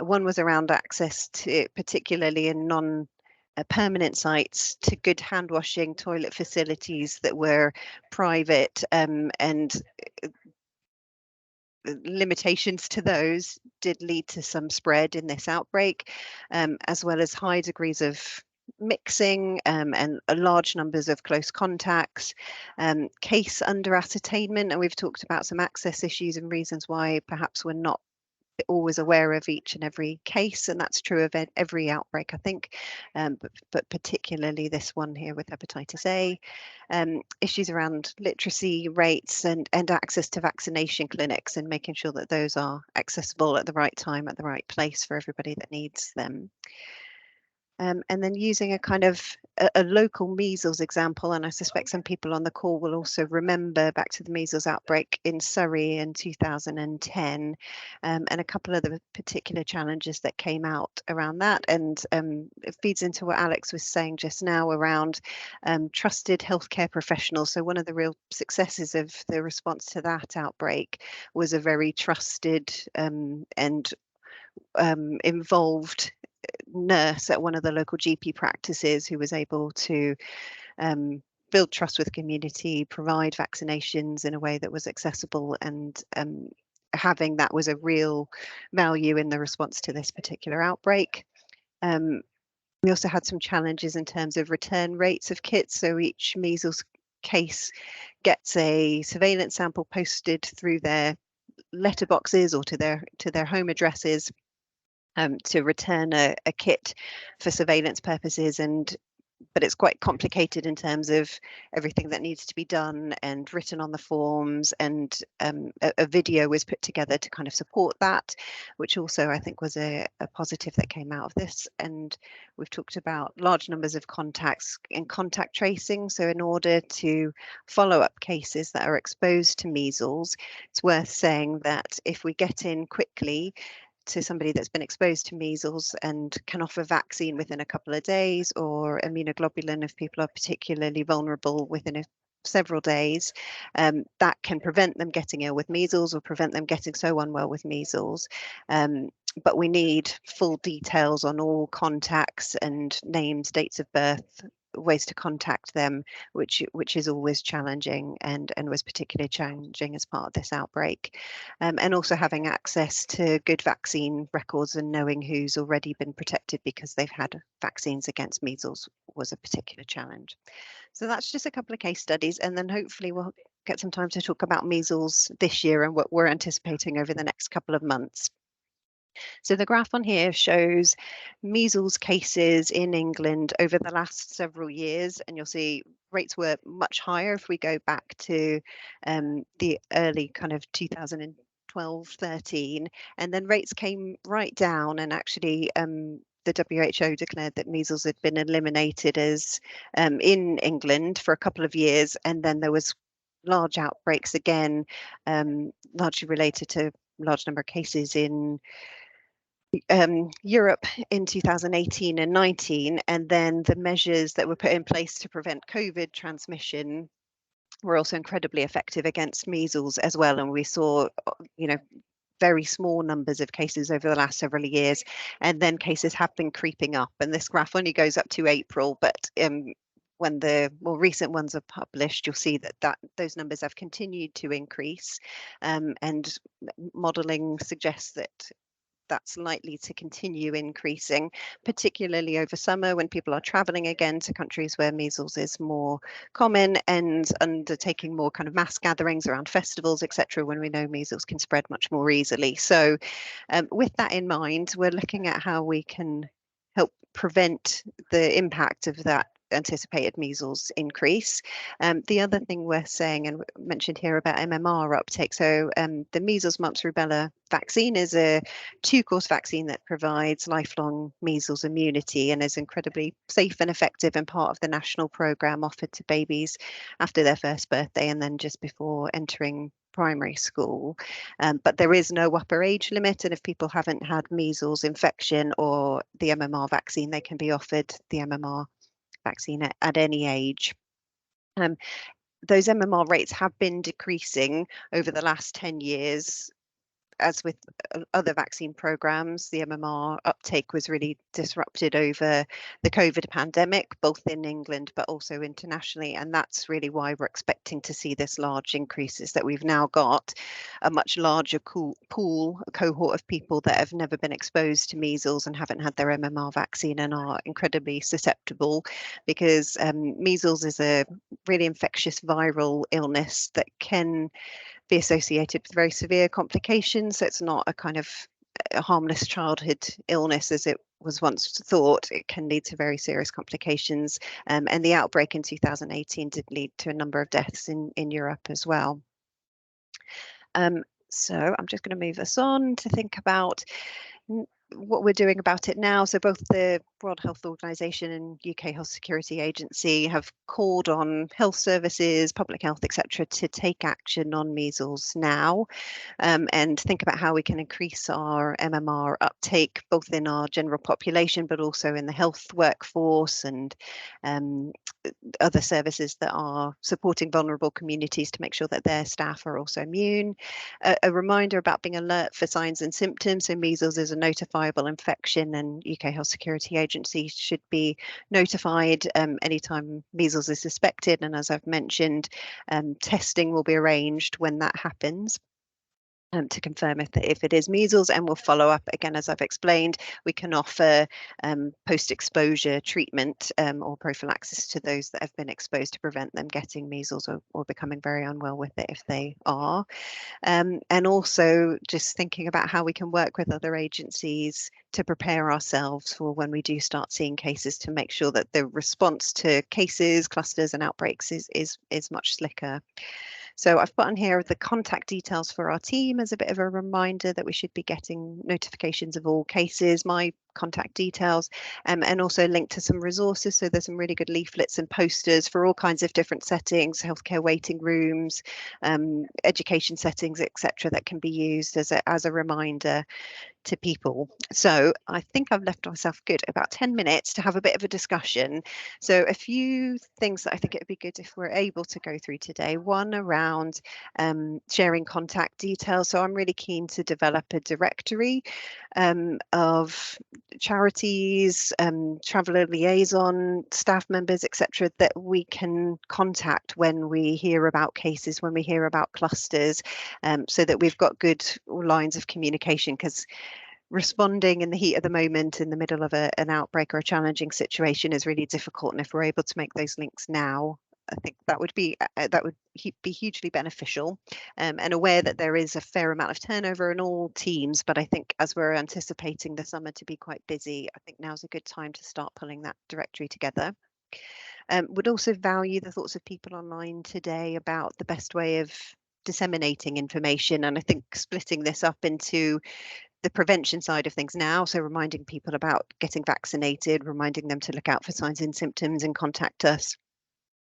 Speaker 5: One was around access to, particularly in permanent sites, to good hand washing toilet facilities that were private, and limitations to those did lead to some spread in this outbreak, as well as high degrees of mixing and large numbers of close contacts, case under ascertainment, and we've talked about some access issues and reasons why perhaps we're not always aware of each and every case, and that's true of every outbreak, I think, but particularly this one here with hepatitis A. Issues around literacy rates and access to vaccination clinics, and making sure that those are accessible at the right time, at the right place for everybody that needs them. And then using a kind of a local measles example, and I suspect some people on the call will also remember back to the measles outbreak in Surrey in 2010, and a couple of the particular challenges that came out around that. And it feeds into what Alex was saying just now around trusted healthcare professionals. So one of the real successes of the response to that outbreak was a very trusted and involved nurse at one of the local GP practices who was able to build trust with community, provide vaccinations in a way that was accessible, and having that was a real value in the response to this particular outbreak. We also had some challenges in terms of return rates of kits. So each measles case gets a surveillance sample posted through their letterboxes or to their home addresses, to return a kit for surveillance purposes, but it's quite complicated in terms of everything that needs to be done and written on the forms, and a video was put together to kind of support that, which also I think was a positive that came out of this. And we've talked about large numbers of contacts and contact tracing. So in order to follow up cases that are exposed to measles, it's worth saying that if we get in quickly to somebody that's been exposed to measles and can offer vaccine within a couple of days, or immunoglobulin if people are particularly vulnerable within several days, that can prevent them getting ill with measles or prevent them getting so unwell with measles. But we need full details on all contacts and names, dates of birth, ways to contact them, which is always challenging and was particularly challenging as part of this outbreak. And also having access to good vaccine records and knowing who's already been protected because they've had vaccines against measles was a particular challenge. So that's just a couple of case studies, and then hopefully we'll get some time to talk about measles this year and what we're anticipating over the next couple of months. So the graph on here shows measles cases in England over the last several years, and you'll see rates were much higher if we go back to the early kind of 2012-13, and then rates came right down, and actually the WHO declared that measles had been eliminated as in England for a couple of years, and then there was large outbreaks again, largely related to large number of cases in Europe in 2018 and 19, and then the measures that were put in place to prevent COVID transmission were also incredibly effective against measles as well. And we saw, very small numbers of cases over the last several years, and then cases have been creeping up. And this graph only goes up to April, but when the more recent ones are published, you'll see that those numbers have continued to increase, and modelling suggests that that's likely to continue increasing, particularly over summer when people are travelling again to countries where measles is more common, and undertaking more kind of mass gatherings around festivals, etc., when we know measles can spread much more easily. So with that in mind, we're looking at how we can help prevent the impact of that anticipated measles increase. The other thing we're saying, and mentioned here about MMR uptake, so the measles, mumps, rubella vaccine is a 2-course vaccine that provides lifelong measles immunity and is incredibly safe and effective, and part of the national programme offered to babies after their first birthday and then just before entering primary school. But there is no upper age limit, and if people haven't had measles infection or the MMR vaccine, they can be offered the MMR vaccine at any age. Those MMR rates have been decreasing over the last 10 years. As with other vaccine programs, the MMR uptake was really disrupted over the COVID pandemic, both in England but also internationally. And that's really why we're expecting to see this large increases, that we've now got a much larger a cohort of people that have never been exposed to measles and haven't had their MMR vaccine and are incredibly susceptible, because measles is a really infectious viral illness that can be associated with very severe complications. So it's not a kind of a harmless childhood illness as it was once thought. It can lead to very serious complications. And the outbreak in 2018 did lead to a number of deaths in Europe as well. So I'm just going to move us on to think about what we're doing about it now. So both the World Health Organization and UK Health Security Agency have called on health services, public health, etc., to take action on measles now, and think about how we can increase our MMR uptake, both in our general population, but also in the health workforce and other services that are supporting vulnerable communities to make sure that their staff are also immune. A reminder about being alert for signs and symptoms. So measles is a notifiable infection, and UK Health Security Agency should be notified anytime measles is suspected. And as I've mentioned, testing will be arranged when that happens, to confirm if it is measles, and we'll follow up again. As I've explained, we can offer post-exposure treatment or prophylaxis to those that have been exposed to prevent them getting measles or becoming very unwell with it if they are. And also just thinking about how we can work with other agencies to prepare ourselves for when we do start seeing cases, to make sure that the response to cases, clusters and outbreaks is much slicker. So I've put on here the contact details for our team as a bit of a reminder that we should be getting notifications of all cases, my contact details, and also linked to some resources. So there's some really good leaflets and posters for all kinds of different settings, healthcare waiting rooms, education settings, etc., that can be used as a reminder to people. So I think I've left myself good about 10 minutes to have a bit of a discussion. So a few things that I think it would be good if we're able to go through today. One around sharing contact details. So I'm really keen to develop a directory of charities, traveller liaison, staff members, etc., that we can contact when we hear about cases, when we hear about clusters, so that we've got good lines of communication, because responding in the heat of the moment in the middle of an outbreak or a challenging situation is really difficult. And if we're able to make those links now, I think that would be hugely beneficial, and aware that there is a fair amount of turnover in all teams. But I think as we're anticipating the summer to be quite busy, I think now's a good time to start pulling that directory together. Would also value the thoughts of people online today about the best way of disseminating information. And I think splitting this up into the prevention side of things now, so reminding people about getting vaccinated, reminding them to look out for signs and symptoms and contact us.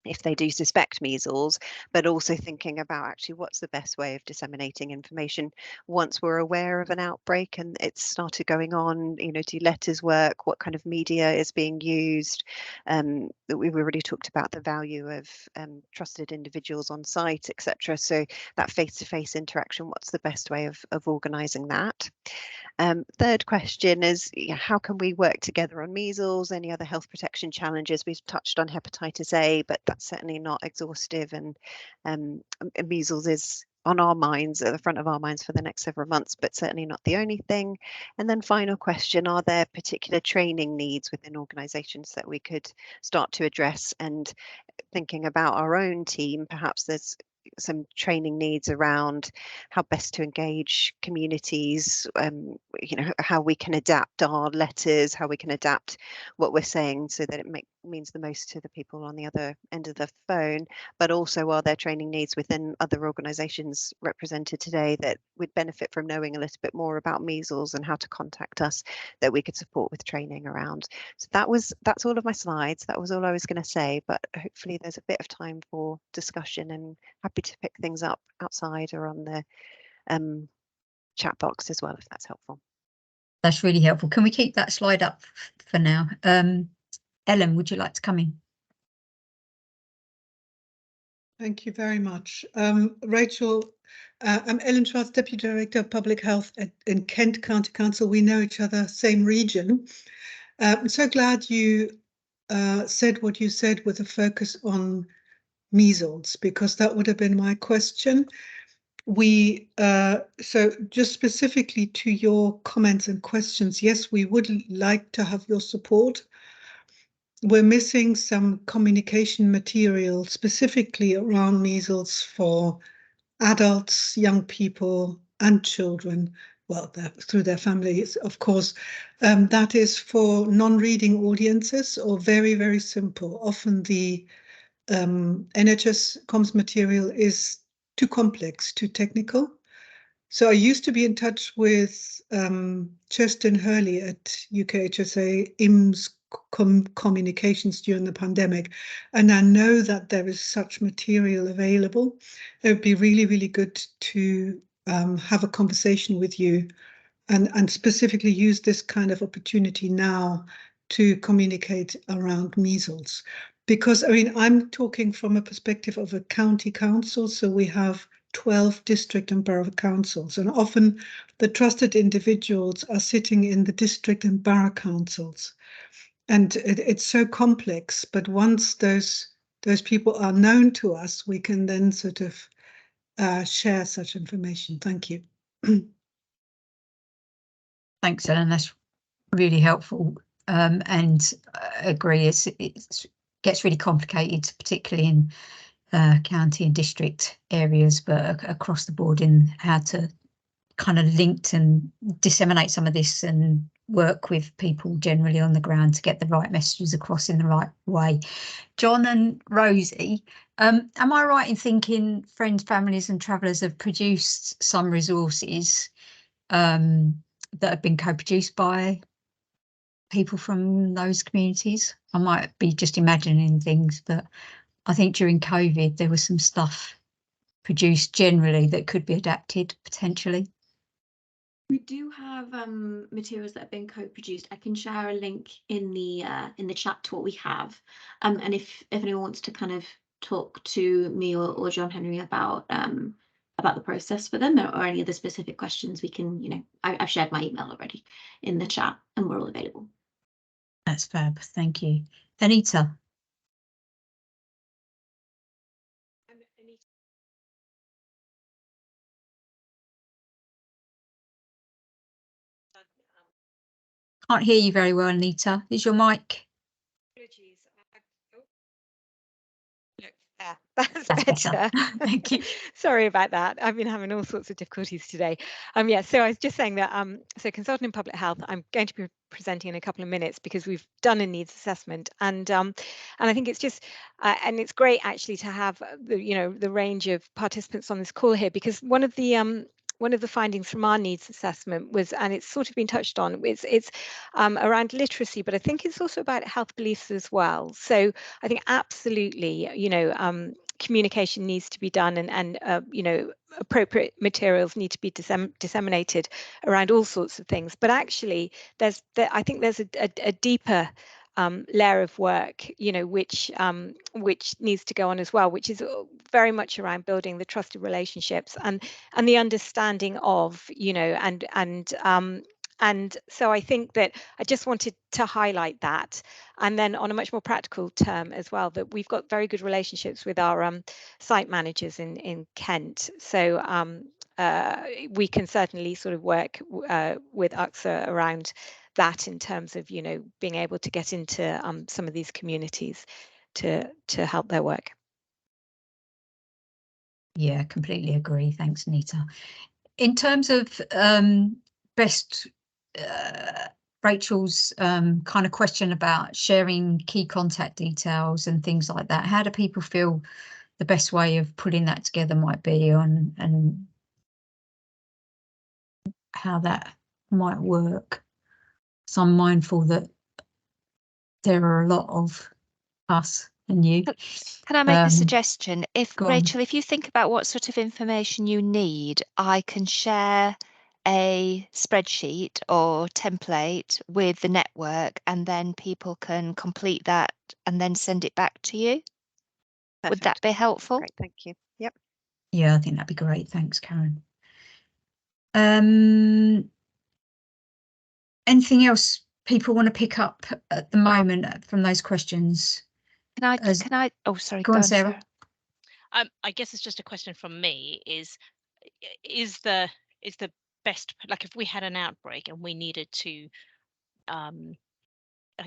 Speaker 5: if they do suspect measles, but also thinking about actually what's the best way of disseminating information once we're aware of an outbreak and it's started going on. You know, do letters work? What kind of media is being used? We've already talked about the value of trusted individuals on site, etc. So that face-to-face interaction, what's the best way of organising that? Third question is, how can we work together on measles, any other health protection challenges? We've touched on hepatitis A, but that's certainly not exhaustive, and measles is on our minds, at the front of our minds for the next several months, but certainly not the only thing. And then final question, are there particular training needs within organisations that we could start to address? And thinking about our own team, perhaps there's some training needs around how best to engage communities, you know, how we can adapt our letters, how we can adapt what we're saying so that it means the most to the people on the other end of the phone. But also, are there training needs within other organisations represented today that would benefit from knowing a little bit more about measles and how to contact us that we could support with training around? So that's all of my slides. That was all I was going to say, but hopefully there's a bit of time for discussion, and happy to pick things up outside or on the chat box as well, if that's helpful.
Speaker 1: That's really helpful. Can we keep that slide up for now? Ellen, would you like to come in?
Speaker 6: Thank you very much. Rachel, I'm Ellen Schwartz, Deputy Director of Public Health in Kent County Council. We know each other, same region. I'm so glad you said what you said with a focus on measles, because that would have been my question. So just specifically to your comments and questions, yes, we would like to have your support. We're missing some communication material specifically around measles for adults, young people, and children, well, through their families, of course. That is for non-reading audiences, or very, very simple. Often the NHS comms material is too complex, too technical. So I used to be in touch with Kirsten Hurley at UKHSA IMS Communications during the pandemic, and I know that there is such material available. It would be really, really good to have a conversation with you and specifically use this kind of opportunity now to communicate around measles. Because, I mean, I'm talking from a perspective of a county council, so we have 12 district and borough councils, and often the trusted individuals are sitting in the district and borough councils. And it's so complex, but once those people are known to us, we can then sort of share such information. Thank you.
Speaker 1: Thanks, Ellen. That's really helpful. And I agree, it gets really complicated, particularly in county and district areas, but across the board in how to kind of link and disseminate some of this and work with people generally on the ground to get the right messages across in the right way. John and Rosie, am I right in thinking friends, families and travellers have produced some resources that have been co-produced by people from those communities? I might be just imagining things, but I think during COVID there was some stuff produced generally that could be adapted potentially.
Speaker 2: We do have materials that have been co-produced. I can share a link in the chat to what we have, and if anyone wants to kind of talk to me or John Henry about the process for them, or any of the specific questions, we can, you know, I've shared my email already in the chat, and we're all available.
Speaker 1: That's fab. Thank you. Anita. Can't hear you very well, Anita. Is your mic?
Speaker 5: Apologies. That's better.
Speaker 1: Thank you.
Speaker 7: Sorry about that. I've been having all sorts of difficulties today. Yeah, so I was just saying that so consultant in public health, I'm going to be presenting in a couple of minutes because we've done a needs assessment, and I think it's just and it's great actually to have the range of participants on this call here, because one of the one of the findings from our needs assessment was, and it's sort of been touched on, it's around literacy, but I think it's also about health beliefs as well. So I think absolutely, you know, communication needs to be done, and you know, appropriate materials need to be disseminated around all sorts of things. But actually, I think there's a deeper layer of work, you know, which needs to go on as well, which is very much around building the trusted relationships and the understanding of, you know, and so I think that I just wanted to highlight that. And then on a much more practical term as well, that we've got very good relationships with our site managers in Kent. So we can certainly sort of work with UXA around that in terms of, you know, being able to get into some of these communities to help their work.
Speaker 1: Yeah, completely agree. Thanks, Nita. In terms of best, Rachel's kind of question about sharing key contact details and things like that, how do people feel the best way of putting that together might be on, and how that might work? So I'm mindful that there are a lot of us and you.
Speaker 8: Can I make a suggestion? If Rachel, if you think about what sort of information you need, I can share a spreadsheet or template with the network, and then people can complete that and then send it back to you. Perfect. Would that be helpful?
Speaker 5: Great, thank you. Yep.
Speaker 1: Yeah, I think that'd be great. Thanks, Karen. Anything else people want to pick up at the moment from those questions?
Speaker 8: Can I? Oh, sorry.
Speaker 1: Go on, Sarah.
Speaker 9: I guess it's just a question from me. Is the best, like, if we had an outbreak and we needed to, I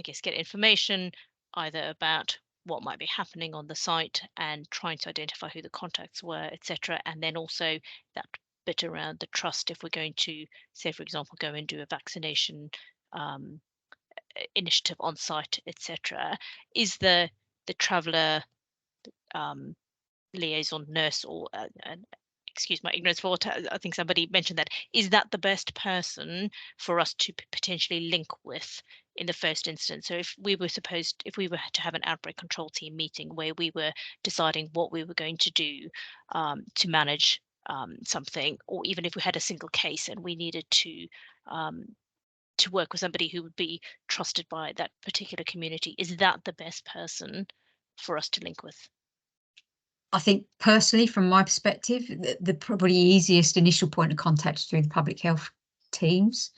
Speaker 9: guess, get information either about what might be happening on the site and trying to identify who the contacts were, etc., and then also that bit around the trust, if we're going to, say, for example, go and do a vaccination initiative on site, etc., is the traveller liaison nurse, or excuse my ignorance for what I think somebody mentioned, that is that the best person for us to potentially link with in the first instance? So if we were to have an outbreak control team meeting where we were deciding what we were going to do to manage something, or even if we had a single case and we needed to work with somebody who would be trusted by that particular community, is that the best person for us to link with?
Speaker 1: I think personally, from my perspective, the probably easiest initial point of contact is through the public health teams,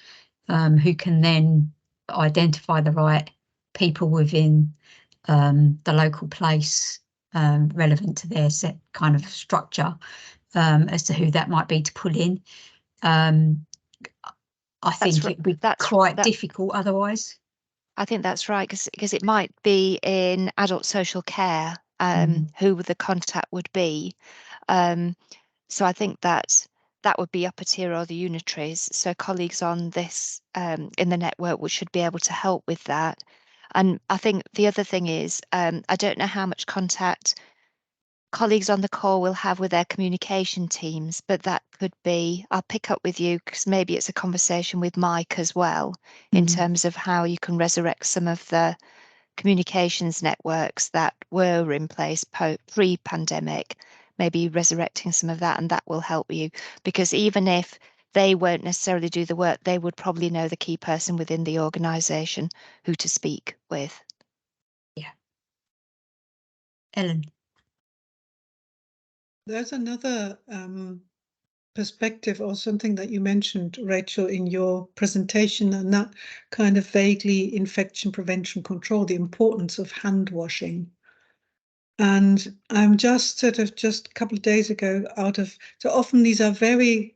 Speaker 1: who can then identify the right people within the local place relevant to their set kind of structure as to who that might be to pull in. I think it'd be quite difficult otherwise.
Speaker 8: I think that's right, because it might be in adult social care who the contact would be. So I think that would be upper tier or the unitaries. So colleagues on this in the network should be able to help with that. And I think the other thing is, I don't know how much contact colleagues on the call will have with their communication teams, but that could be, I'll pick up with you, because maybe it's a conversation with Mike as well, in terms of how you can resurrect some of the communications networks that were in place pre-pandemic, maybe resurrecting some of that, and that will help you, because even if they won't necessarily do the work, they would probably know the key person within the organisation who to speak with.
Speaker 1: Yeah. Ellen.
Speaker 6: There's another perspective or something that you mentioned, Rachel, in your presentation, and that kind of vaguely infection prevention control, the importance of hand washing. And I'm just a couple of days ago so often these are very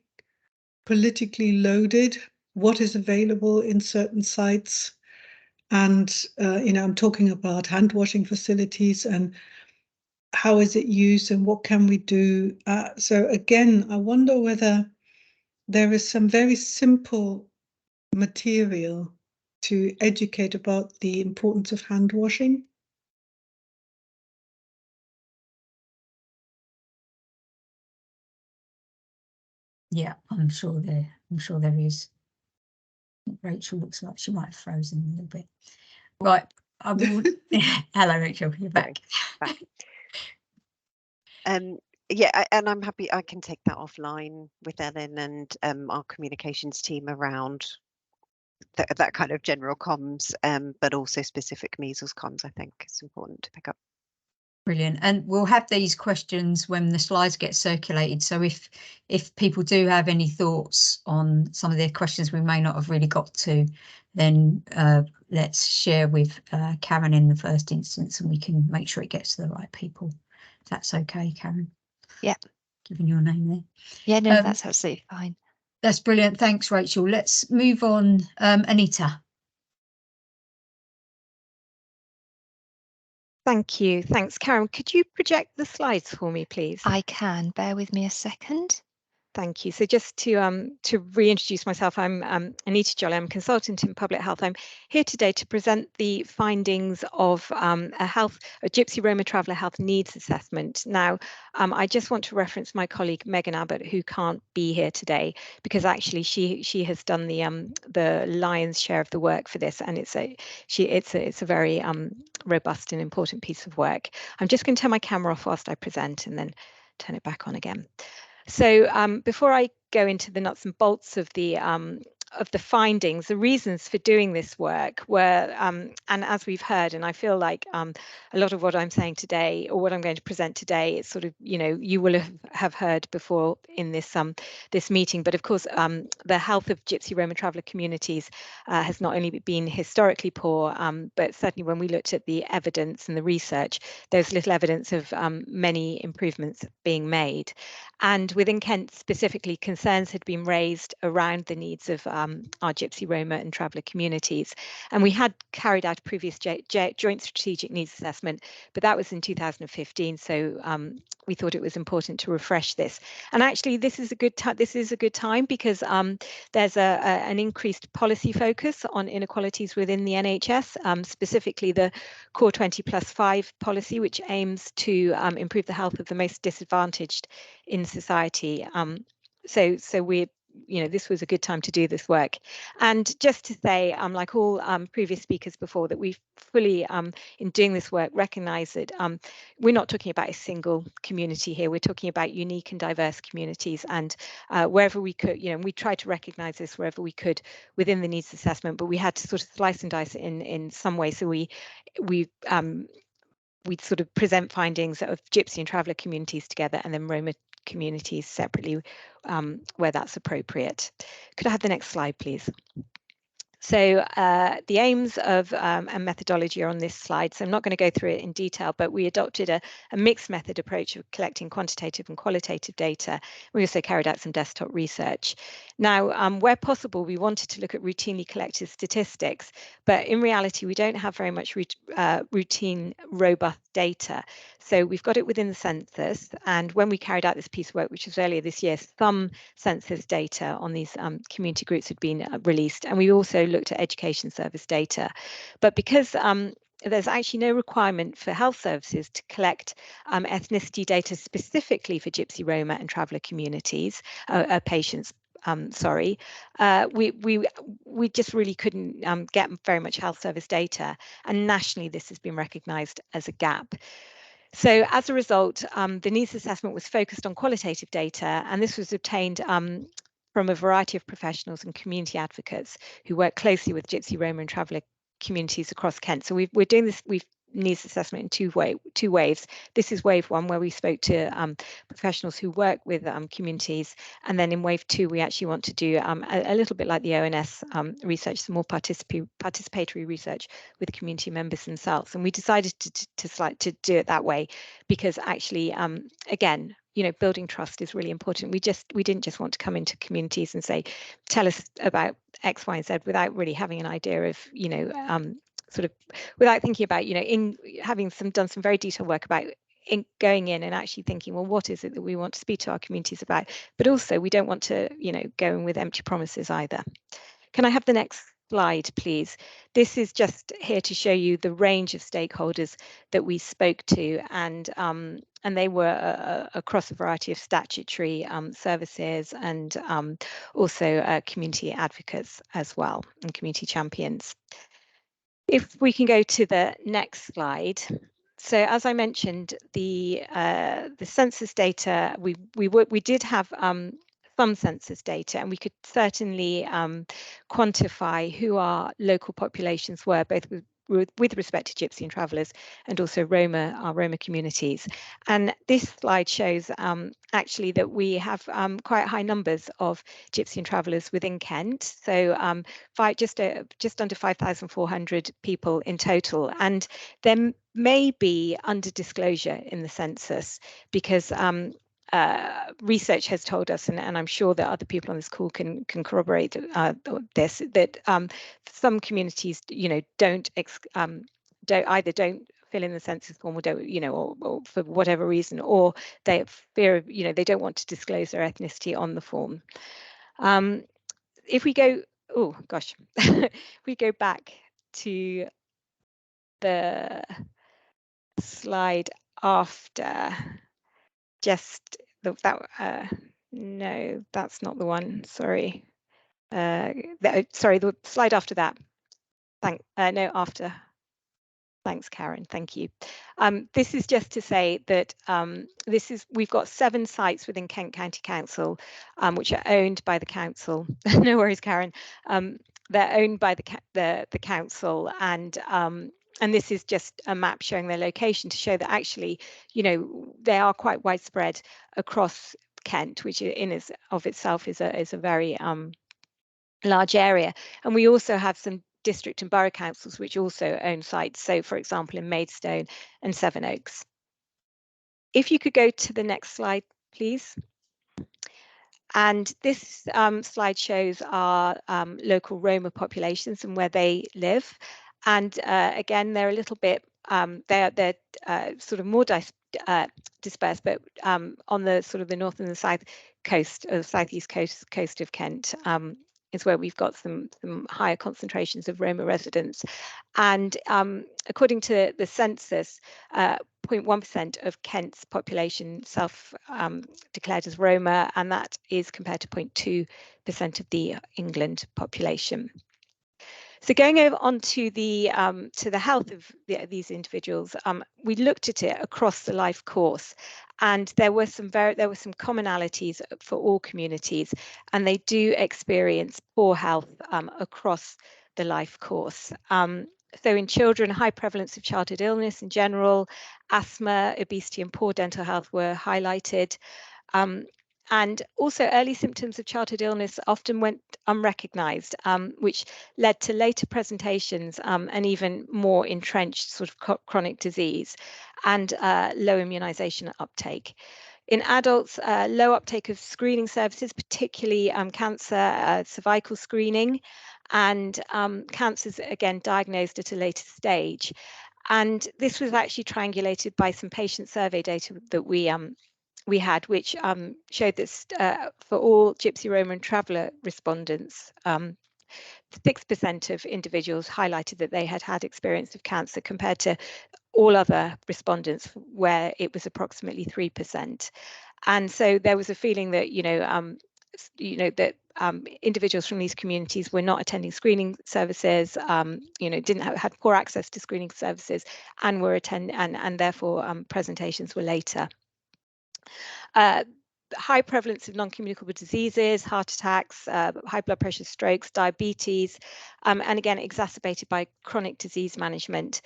Speaker 6: politically loaded, what is available in certain sites. And, I'm talking about hand washing facilities and how is it used and what can we do? So again, I wonder whether there is some very simple material to educate about the importance of hand washing.
Speaker 1: Yeah, I'm sure there is. Rachel looks like she might have frozen a little bit. Right, I will. Hello, Rachel, you're back.
Speaker 5: Yeah, and I'm happy I can take that offline with Ellen and our communications team around that kind of general comms, but also specific measles comms. I think it's important to pick up.
Speaker 1: Brilliant. And we'll have these questions when the slides get circulated. So if people do have any thoughts on some of the questions we may not have really got to, then let's share with Karen in the first instance, and we can make sure it gets to the right people. If that's okay, Karen.
Speaker 8: Yeah.
Speaker 1: Giving your name there.
Speaker 8: Yeah, no, that's absolutely fine.
Speaker 1: That's brilliant. Thanks, Rachel. Let's move on. Anita.
Speaker 7: Thank you. Thanks, Karen. Could you project the slides for me, please?
Speaker 8: I can. Bear with me a second.
Speaker 7: Thank you. So just to reintroduce myself, I'm Anita Jolly. I'm a consultant in public health. I'm here today to present the findings of a Gypsy Roma traveller health needs assessment. Now, I just want to reference my colleague Megan Abbott, who can't be here today because actually she has done the lion's share of the work for this, and it's a very robust and important piece of work. I'm just going to turn my camera off whilst I present and then turn it back on again. So before I go into the nuts and bolts of the findings, the reasons for doing this work were, and as we've heard, and I feel like a lot of what I'm saying today, or what I'm going to present today, is sort of, you will have heard before in this this meeting. But of course, the health of Gypsy Roma traveller communities has not only been historically poor, but certainly when we looked at the evidence and the research, there's little evidence of many improvements being made. And within Kent specifically, concerns had been raised around the needs of our Gypsy, Roma and traveller communities. And we had carried out a previous joint strategic needs assessment, but that was in 2015. So we thought it was important to refresh this. And actually, this is a good time because there's an increased policy focus on inequalities within the NHS, specifically the Core 20+5 policy, which aims to improve the health of the most disadvantaged in society. So we, this was a good time to do this work. And just to say, like all previous speakers before, that we fully, in doing this work, recognise that we're not talking about a single community here. We're talking about unique and diverse communities, and wherever we could, we tried to recognise this wherever we could within the needs assessment, but we had to sort of slice and dice it in some way. So we'd sort of present findings of Gypsy and traveller communities together, and then Roma communities separately where that's appropriate. Could I have the next slide, please? So the aims of and methodology are on this slide, so I'm not going to go through it in detail, but we adopted a mixed method approach of collecting quantitative and qualitative data. We also carried out some desktop research. Now, where possible, we wanted to look at routinely collected statistics, but in reality, we don't have very much routine, robust data. So we've got it within the census, and when we carried out this piece of work, which was earlier this year, some census data on these community groups had been released, and we also looked at education service data. But because there's actually no requirement for health services to collect ethnicity data specifically for Gypsy, Roma and traveller communities, patients, we just really couldn't get very much health service data, and nationally this has been recognised as a gap. So as a result, the needs assessment was focused on qualitative data, and this was obtained from a variety of professionals and community advocates who work closely with Gypsy, Roma and traveller communities across Kent. So we're doing this needs assessment in two waves. This is wave one, where we spoke to professionals who work with communities, and then in wave two we actually want to do a little bit like the ONS research, some more participatory research with community members themselves. And we decided to do it that way because actually, again, building trust is really important. We didn't just want to come into communities and say, tell us about X, Y, and Z without really having an idea of, sort of without thinking about, in having done some very detailed work about going in and actually thinking, well, what is it that we want to speak to our communities about? But also we don't want to, go in with empty promises either. Can I have the next slide, please. This is just here to show you the range of stakeholders that we spoke to, and they were across a variety of statutory services and also community advocates as well, and community champions. If we can go to the next slide. So as I mentioned, the census data, we did have some census data, and we could certainly quantify who our local populations were, both with respect to Gypsy and travellers, and also Roma, our Roma communities. And this slide shows actually that we have quite high numbers of Gypsy and travellers within Kent. So just under 5,400 people in total. And there may be under disclosure in the census, because research has told us, and I'm sure that other people on this call can corroborate this, that some communities, don't fill in the census form, or don't, or for whatever reason, or they fear of, they don't want to disclose their ethnicity on the form. If we go, oh gosh, if we go back to the slide after, just no, that's not the one, sorry. Sorry, the slide after that. No, after. Thanks, Karen. Thank you. This is just to say that we've got 7 sites within Kent County Council, which are owned by the council. No worries, Karen. They're owned by the council, and this is just a map showing their location to show that actually, they are quite widespread across Kent, which in of itself is a very large area. And we also have some district and borough councils which also own sites. So, for example, in Maidstone and Sevenoaks. If you could go to the next slide, please. And this slide shows our local Roma populations and where they live. And again, they're a little bit, they're sort of more dispersed, but on the sort of the north and the south coast, or southeast coast of Kent, is where we've got some higher concentrations of Roma residents. And according to the census, 0.1% of Kent's population self-declared as Roma, and that is compared to 0.2% of the England population. So going over onto the health of these individuals, we looked at it across the life course, and there were some commonalities for all communities, and they do experience poor health across the life course. So in children, high prevalence of childhood illness in general, asthma, obesity, and poor dental health were highlighted. And also early symptoms of childhood illness often went unrecognised, which led to later presentations and even more entrenched sort of chronic disease and low immunisation uptake. In adults, low uptake of screening services, particularly cancer, cervical screening, and cancers, again, diagnosed at a later stage. And this was actually triangulated by some patient survey data that we had, which showed that for all Gypsy, Roma and traveller respondents, 6% of individuals highlighted that they had experience of cancer, compared to all other respondents where it was approximately 3%. And so there was a feeling that, that individuals from these communities were not attending screening services, had poor access to screening services, and were and therefore presentations were later. High prevalence of non-communicable diseases, heart attacks, high blood pressure, strokes, diabetes, and again exacerbated by chronic disease management.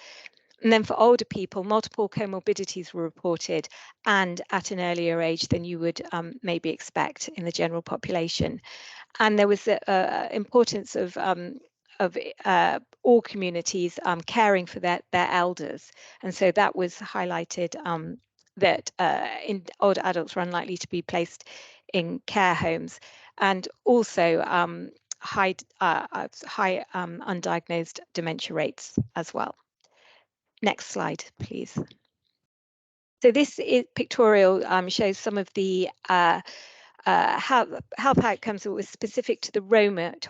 Speaker 7: And then for older people, multiple comorbidities were reported, and at an earlier age than you would maybe expect in the general population. And there was the importance of all communities caring for their elders, and so that was highlighted. That older adults were unlikely to be placed in care homes, and also high undiagnosed dementia rates as well. Next slide, please. So this pictorial shows some of the health outcomes that were specific to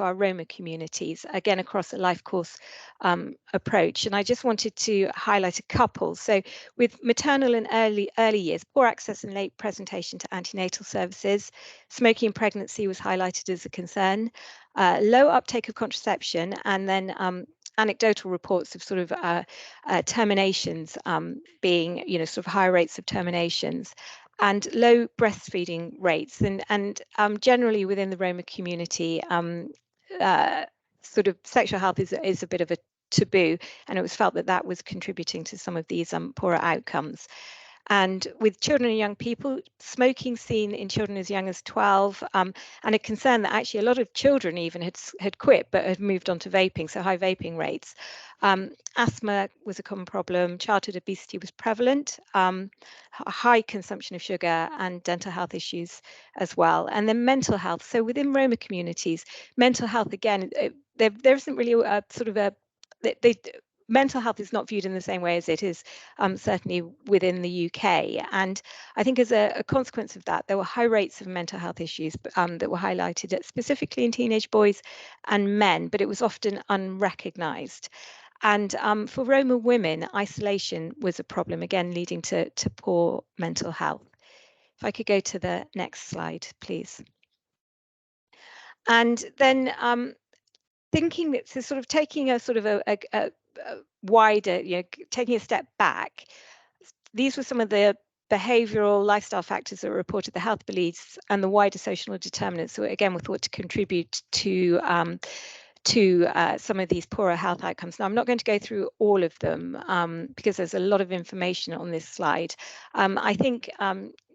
Speaker 7: our Roma communities, again across a life course approach. And I just wanted to highlight a couple. So with maternal and early years, poor access and late presentation to antenatal services, smoking in pregnancy was highlighted as a concern, low uptake of contraception, and then anecdotal reports of sort of terminations being, sort of higher rates of terminations, and low breastfeeding rates, and generally within the Roma community, sort of sexual health is a bit of a taboo, and it was felt that that was contributing to some of these poorer outcomes. And with children and young people, smoking seen in children as young as 12, and a concern that actually a lot of children even had quit but had moved on to vaping, so high vaping rates. Asthma was a common problem, childhood obesity was prevalent, high consumption of sugar, and dental health issues as well. And then mental health. So within Roma communities, mental health, again, there isn't really a sort of mental health is not viewed in the same way as it is certainly within the UK. And I think as a consequence of that, there were high rates of mental health issues that were highlighted specifically in teenage boys and men, but it was often unrecognised. And for Roma women, isolation was a problem, again, leading to poor mental health. If I could go to the next slide, please. And then thinking that, so sort of taking a sort of a wider, taking a step back, these were some of the behavioural lifestyle factors that were reported, the health beliefs and the wider social determinants, so again were thought to contribute to some of these poorer health outcomes. Now, I'm not going to go through all of them because there's a lot of information on this slide. I think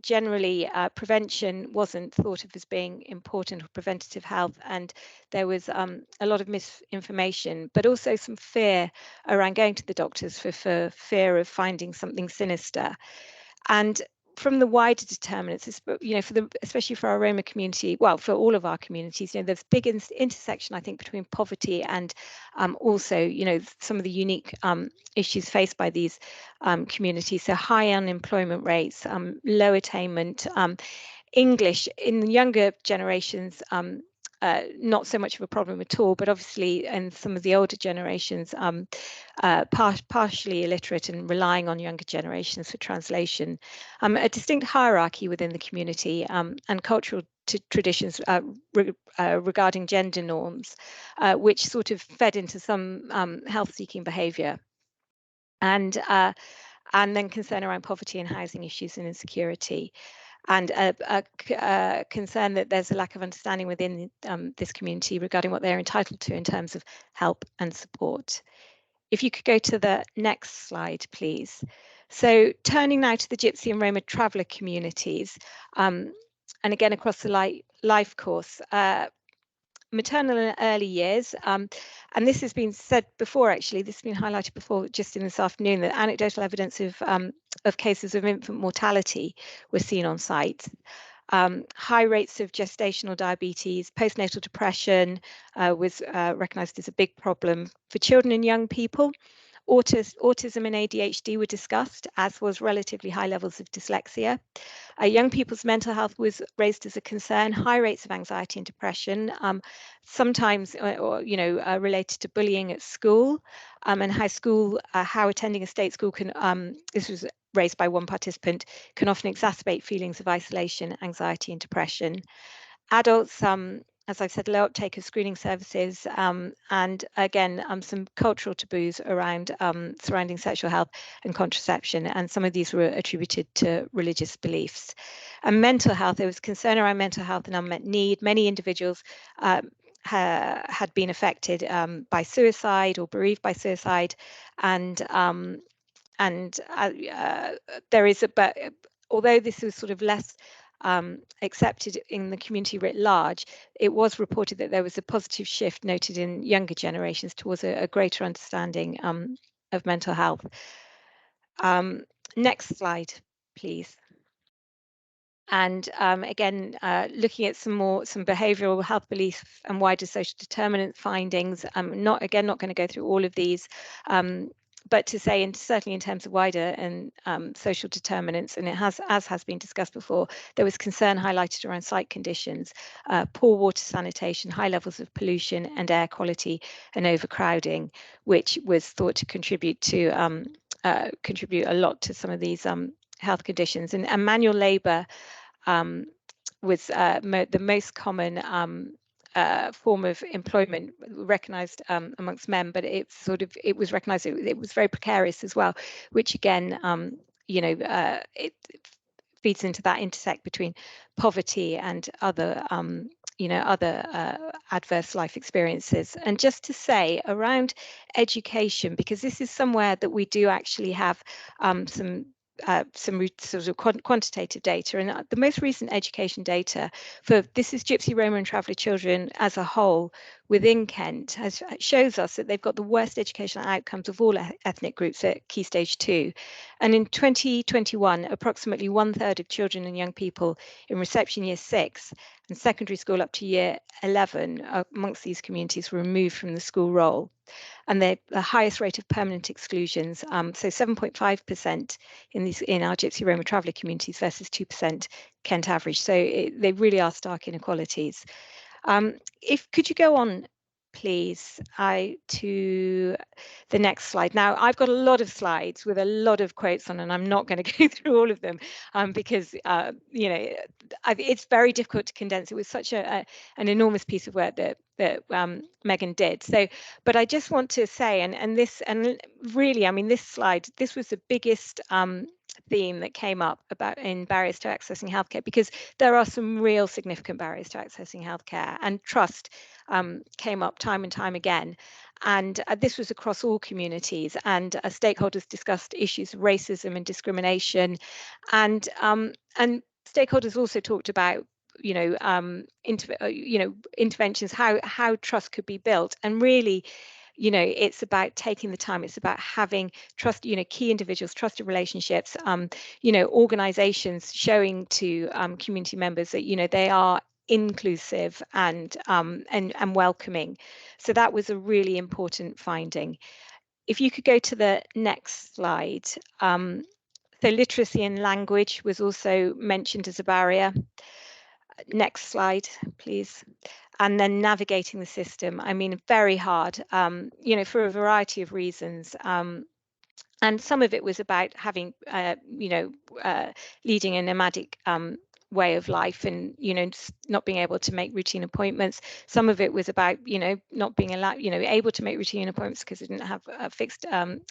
Speaker 7: generally prevention wasn't thought of as being important, or preventative health, and there was a lot of misinformation, but also some fear around going to the doctors for fear of finding something sinister. And from the wider determinants, especially for our Roma community, well, for all of our communities, there's big intersection, I think, between poverty and also, some of the unique issues faced by these communities. So high unemployment rates, low attainment, English in the younger generations, not so much of a problem at all, but obviously in some of the older generations, partially illiterate and relying on younger generations for translation. A distinct hierarchy within the community and cultural traditions regarding gender norms, which sort of fed into some health-seeking behaviour. And then concern around poverty and housing issues and insecurity. And a concern that there's a lack of understanding within this community regarding what they're entitled to in terms of help and support. If you could go to the next slide, please. So turning now to the Gypsy and Roma traveller communities, and again across the life course, maternal and early years, and this has been said before, actually, this has been highlighted before just in this afternoon, that anecdotal evidence of cases of infant mortality were seen on site. High rates of gestational diabetes, postnatal depression was recognised as a big problem for children and young people. Autism and ADHD were discussed, as was relatively high levels of dyslexia. Young people's mental health was raised as a concern, high rates of anxiety and depression, sometimes related to bullying at school, and how attending a state school can, this was raised by one participant, can often exacerbate feelings of isolation, anxiety and depression. Adults, as I've said, low uptake of screening services, and again, some cultural taboos around surrounding sexual health and contraception, and some of these were attributed to religious beliefs. And mental health, there was concern around mental health and unmet need. Many individuals had been affected by suicide or bereaved by suicide, and there is but although this was sort of less accepted in the community writ large, it was reported that there was a positive shift noted in younger generations towards a greater understanding of mental health. Next slide, please. And again, looking at some behavioural health beliefs and wider social determinant findings. Not going to go through all of these. but to say, and certainly in terms of wider and social determinants, and it has, as has been discussed before, there was concern highlighted around site conditions, poor water sanitation, high levels of pollution and air quality, and overcrowding, which was thought to contribute a lot to some of these health conditions. And manual labour was the most common form of employment recognised amongst men, but it was recognised it was very precarious as well, which again, it feeds into that intersect between poverty and other adverse life experiences. And just to say around education, because this is somewhere that we do actually have some sort of quantitative data, and the most recent education data for this is Gypsy, Roma and Traveller children as a whole within Kent shows us that they've got the worst educational outcomes of all ethnic groups at Key Stage 2. And in 2021, approximately 1/3 of children and young people in reception year 6 and secondary school up to year 11 amongst these communities were removed from the school roll. And the highest rate of permanent exclusions, so 7.5% in our Gypsy Roma Traveller communities versus 2% Kent average. So they really are stark inequalities. Could you go on, please, to the next slide. Now, I've got a lot of slides with a lot of quotes on, and I'm not going to go through all of them because it's very difficult to condense. It was such an enormous piece of work that Megan did. So, but I just want to say, and really, I mean, this slide, this was the biggest theme that came up about in barriers to accessing healthcare, because there are some real significant barriers to accessing healthcare, and trust came up time and time again. And this was across all communities, and stakeholders discussed issues of racism and discrimination, and stakeholders also talked about interventions, how trust could be built. And really, it's about taking the time. It's about having trust, key individuals, trusted relationships, organizations showing to community members that, they are inclusive and welcoming. So that was a really important finding. If you could go to the next slide. So literacy and language was also mentioned as a barrier. Next slide, please. And then navigating the system. I mean, very hard, for a variety of reasons. And some of it was about having, leading a nomadic way of life, and not being able to make routine appointments. Some of it was about not being allowed, able to make routine appointments because they didn't have a fixed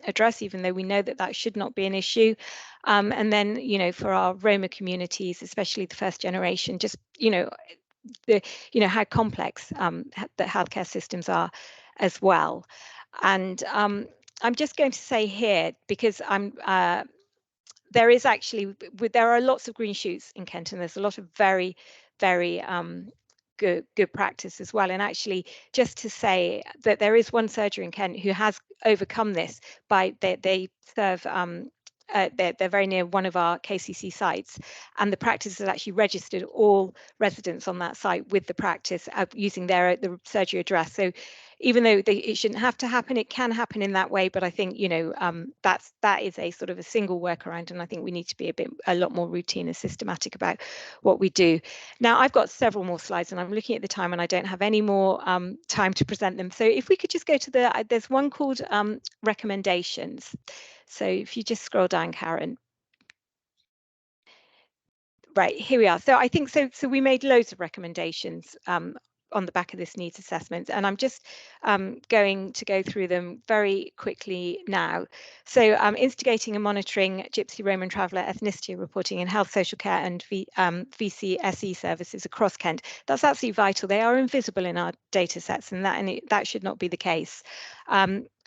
Speaker 7: address, even though we know that should not be an issue. And then for our Roma communities, especially the first generation, just how complex the healthcare systems are as well. And I'm just going to say here, because there are lots of green shoots in Kent, and there's a lot of very, very good practice as well. And actually, just to say that there is one surgery in Kent who has overcome this by they serve. They're very near one of our KCC sites, and the practice has actually registered all residents on that site with the practice using the surgery address. So even though it shouldn't have to happen, it can happen in that way. But I think that is a sort of a single workaround, and I think we need to be a lot more routine and systematic about what we do. Now, I've got several more slides, and I'm looking at the time, and I don't have any more time to present them. So if we could just go to there's one called recommendations. So if you just scroll down, Karen. Right, here we are. So I think so we made loads of recommendations on the back of this needs assessment, and I'm just going to go through them very quickly now. So instigating and monitoring Gypsy, Roma and Traveller ethnicity reporting in health, social care and VCSE services across Kent. That's absolutely vital. They are invisible in our data sets, and that should not be the case.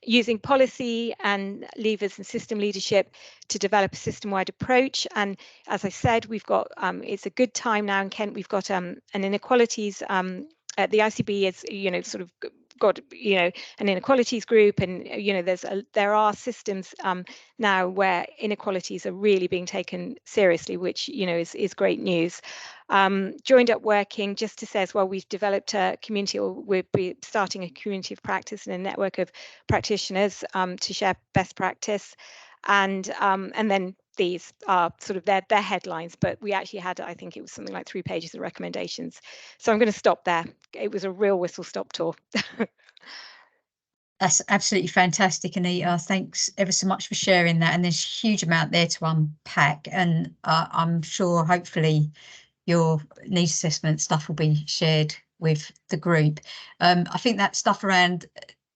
Speaker 7: Using policy and levers and system leadership to develop a system-wide approach. And as I said, we've got, it's a good time now in Kent. We've got an inequalities, the ICB has, sort of got, you know, an inequalities group, and you know, there are systems now where inequalities are really being taken seriously, which, you know, is great news. Joined Up Working just to say as well, we've developed a community, or we'll be starting a community of practice and a network of practitioners to share best practice, and then these are sort of their headlines, but we actually had, I think it was something like 3 pages of recommendations. So I'm going to stop there. It was a real whistle-stop tour.
Speaker 1: That's absolutely fantastic, Anita. Thanks ever so much for sharing that. And there's a huge amount there to unpack. And I'm sure, hopefully, your needs assessment stuff will be shared with the group. I think that stuff around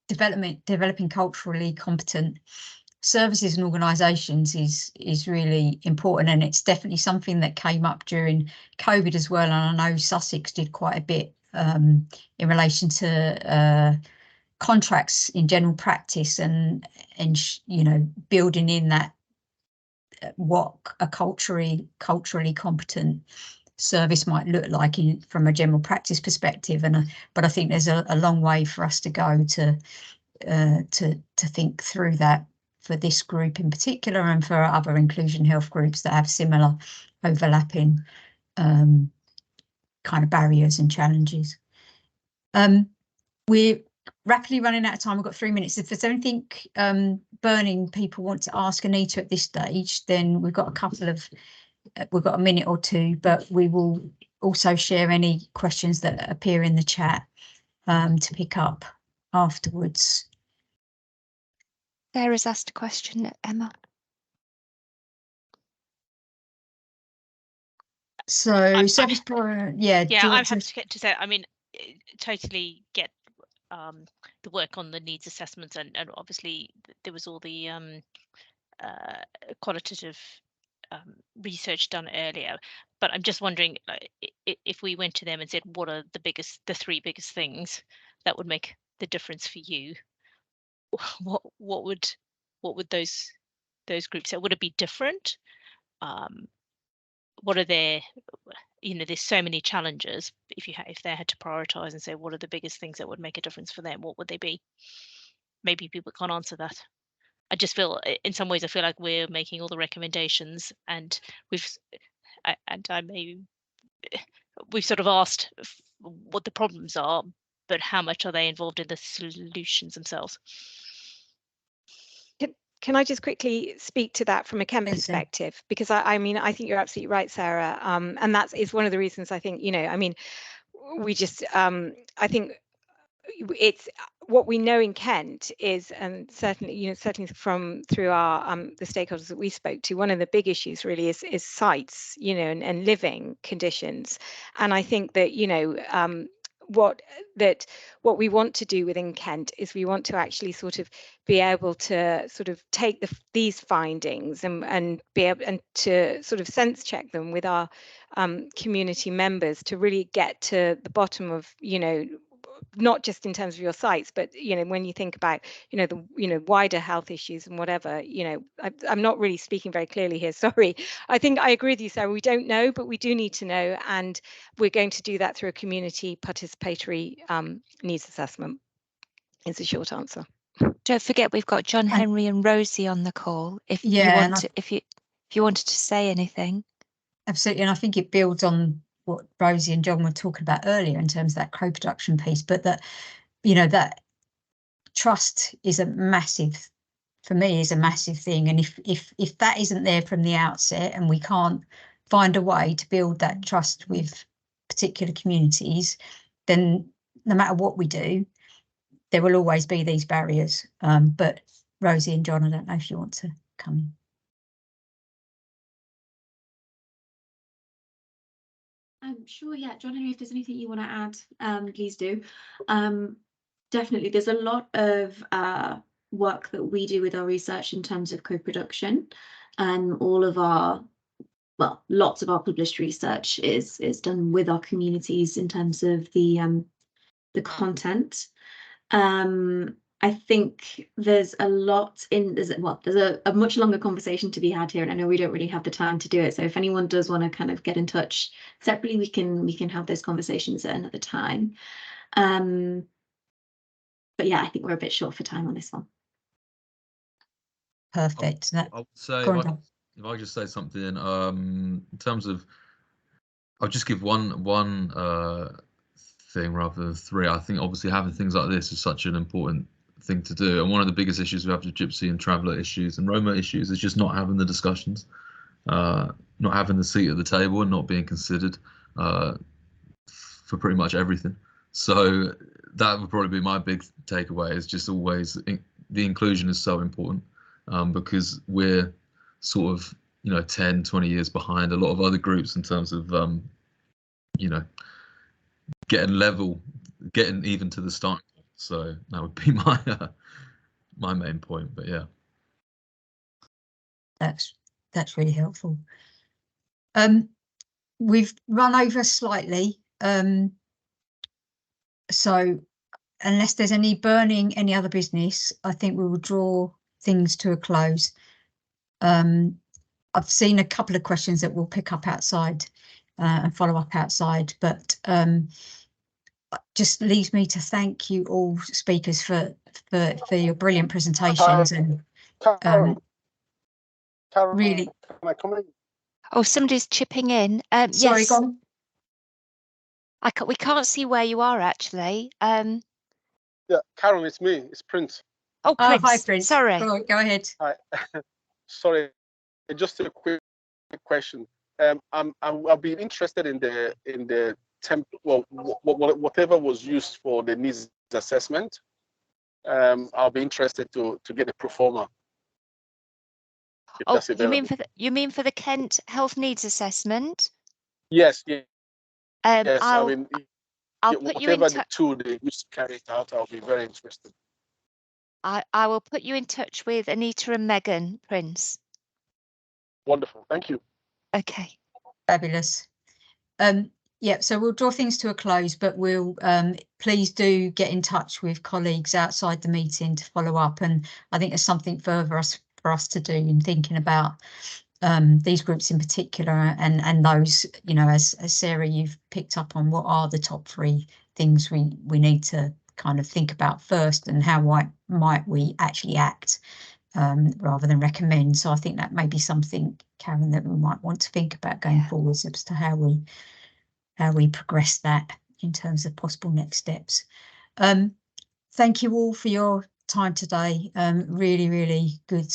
Speaker 1: developing culturally competent services and organisations is really important, and it's definitely something that came up during COVID as well. And I know Sussex did quite a bit in relation to contracts in general practice, and you know, building in that what a culturally competent service might look like from a general practice perspective. And but I think there's a long way for us to go to think through that for this group in particular, and for other inclusion health groups that have similar overlapping kind of barriers and challenges. We're rapidly running out of time. We've got 3 minutes. If there's anything burning people want to ask Anita at this stage, then we've got a minute or two, but we will also share any questions that appear in the chat to pick up afterwards.
Speaker 8: Sarah's asked a question, Emma.
Speaker 1: So service provider, yeah,
Speaker 9: I'm happy to say, I mean, totally get the work on the needs assessments, and obviously there was all the qualitative research done earlier, but I'm just wondering, if we went to them and said, what are the 3 biggest things that would make the difference for you, what would those groups say? Would it be different? What are their, you know, there's so many challenges. If they had to prioritize and say, what are the biggest things that would make a difference for them, what would they be? Maybe people can't answer that. I just feel, in some ways, I feel like we're making all the recommendations, and we've sort of asked what the problems are, but how much are they involved in the solutions themselves?
Speaker 7: Can I just quickly speak to that from a Kent perspective? Because I mean, I think you're absolutely right, Sarah. And that is one of the reasons I think, you know, I mean, we just, I think it's what we know in Kent is, and certainly, you know, certainly through our the stakeholders that we spoke to, one of the big issues really is sites, you know, and living conditions. And I think that, you know, what we want to do within Kent is we want to actually sort of be able to sort of take these findings and be able and to sort of sense check them with our community members to really get to the bottom of, you know, not just in terms of your sites, but, you know, when you think about, you know, the, you know, wider health issues and whatever, you know, I'm not really speaking very clearly here, sorry. I think I agree with you, Sarah, we don't know, but we do need to know, and we're going to do that through a community participatory needs assessment. It's a short answer.
Speaker 8: Don't forget, we've got John Henry and Rosie on the call. If you wanted to say anything.
Speaker 1: Absolutely, and I think it builds on what Rosie and John were talking about earlier in terms of that co-production piece, but that, you know, that trust is a massive thing, and if that isn't there from the outset, and we can't find a way to build that trust with particular communities, then no matter what we do, there will always be these barriers. But Rosie and John, I don't know if you want to come in.
Speaker 2: Sure, yeah, John Henry, if there's anything you want to add, please do. Definitely, there's a lot of work that we do with our research in terms of co-production, and all of our, well, lots of our published research is done with our communities in terms of the content. I think there's a lot there's a much longer conversation to be had here, and I know we don't really have the time to do it. So if anyone does want to kind of get in touch separately, we can have those conversations at another time. yeah, I think we're a bit short for time on this one.
Speaker 1: Perfect.
Speaker 3: I would say if I just say something in terms of, I'll just give one thing rather than three. I think obviously having things like this is such an important thing to do, and one of the biggest issues we have with Gypsy and traveller issues and Roma issues is just not having the discussions, not having the seat at the table and not being considered for pretty much everything. So that would probably be my big takeaway, is just always the inclusion is so important, because we're sort of 10, 20 years behind a lot of other groups in terms of getting even to the starting point. So that would be my my main point. But yeah,
Speaker 1: that's really helpful. We've run over slightly, so unless there's any other business, I think we will draw things to a close. I've seen a couple of questions that we'll pick up outside and follow up outside, but just leaves me to thank you all speakers for your brilliant presentations and really.
Speaker 10: Can I come in?
Speaker 8: Oh, somebody's chipping in.
Speaker 1: Sorry,
Speaker 8: yes.
Speaker 1: go on.
Speaker 8: We can't see where you are actually.
Speaker 10: Yeah, Karen, it's me. It's Prince.
Speaker 8: Oh, Prince.
Speaker 1: Hi, Prince.
Speaker 8: Sorry.
Speaker 1: Go ahead.
Speaker 10: Hi. Sorry, just a quick question. I'll be interested in the whatever was used for the needs assessment. I'll be interested to get a pro forma.
Speaker 8: Oh, you mean for the Kent Health Needs Assessment?
Speaker 10: Yes. Yes. Yes.
Speaker 8: I'll put you in touch.
Speaker 10: Whatever the tool they used to carry it out, I'll be very interested.
Speaker 8: I will put you in touch with Anita and Megan, Prince.
Speaker 10: Wonderful. Thank you.
Speaker 8: Okay.
Speaker 1: Fabulous. Yeah, so we'll draw things to a close, but we'll please do get in touch with colleagues outside the meeting to follow up. And I think there's something further for us to do in thinking about these groups in particular, and those, as Sarah, you've picked up on what are the top three things we need to kind of think about first, and how might we actually act rather than recommend. So I think that may be something, Karen, that we might want to think about going forwards as to how we progress that in terms of possible next steps. Thank you all for your time today. Really, really good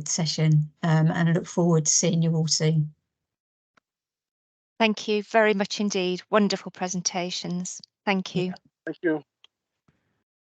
Speaker 1: session, and I look forward to seeing you all soon.
Speaker 8: Thank you very much indeed. Wonderful presentations. Thank you.
Speaker 10: Thank you.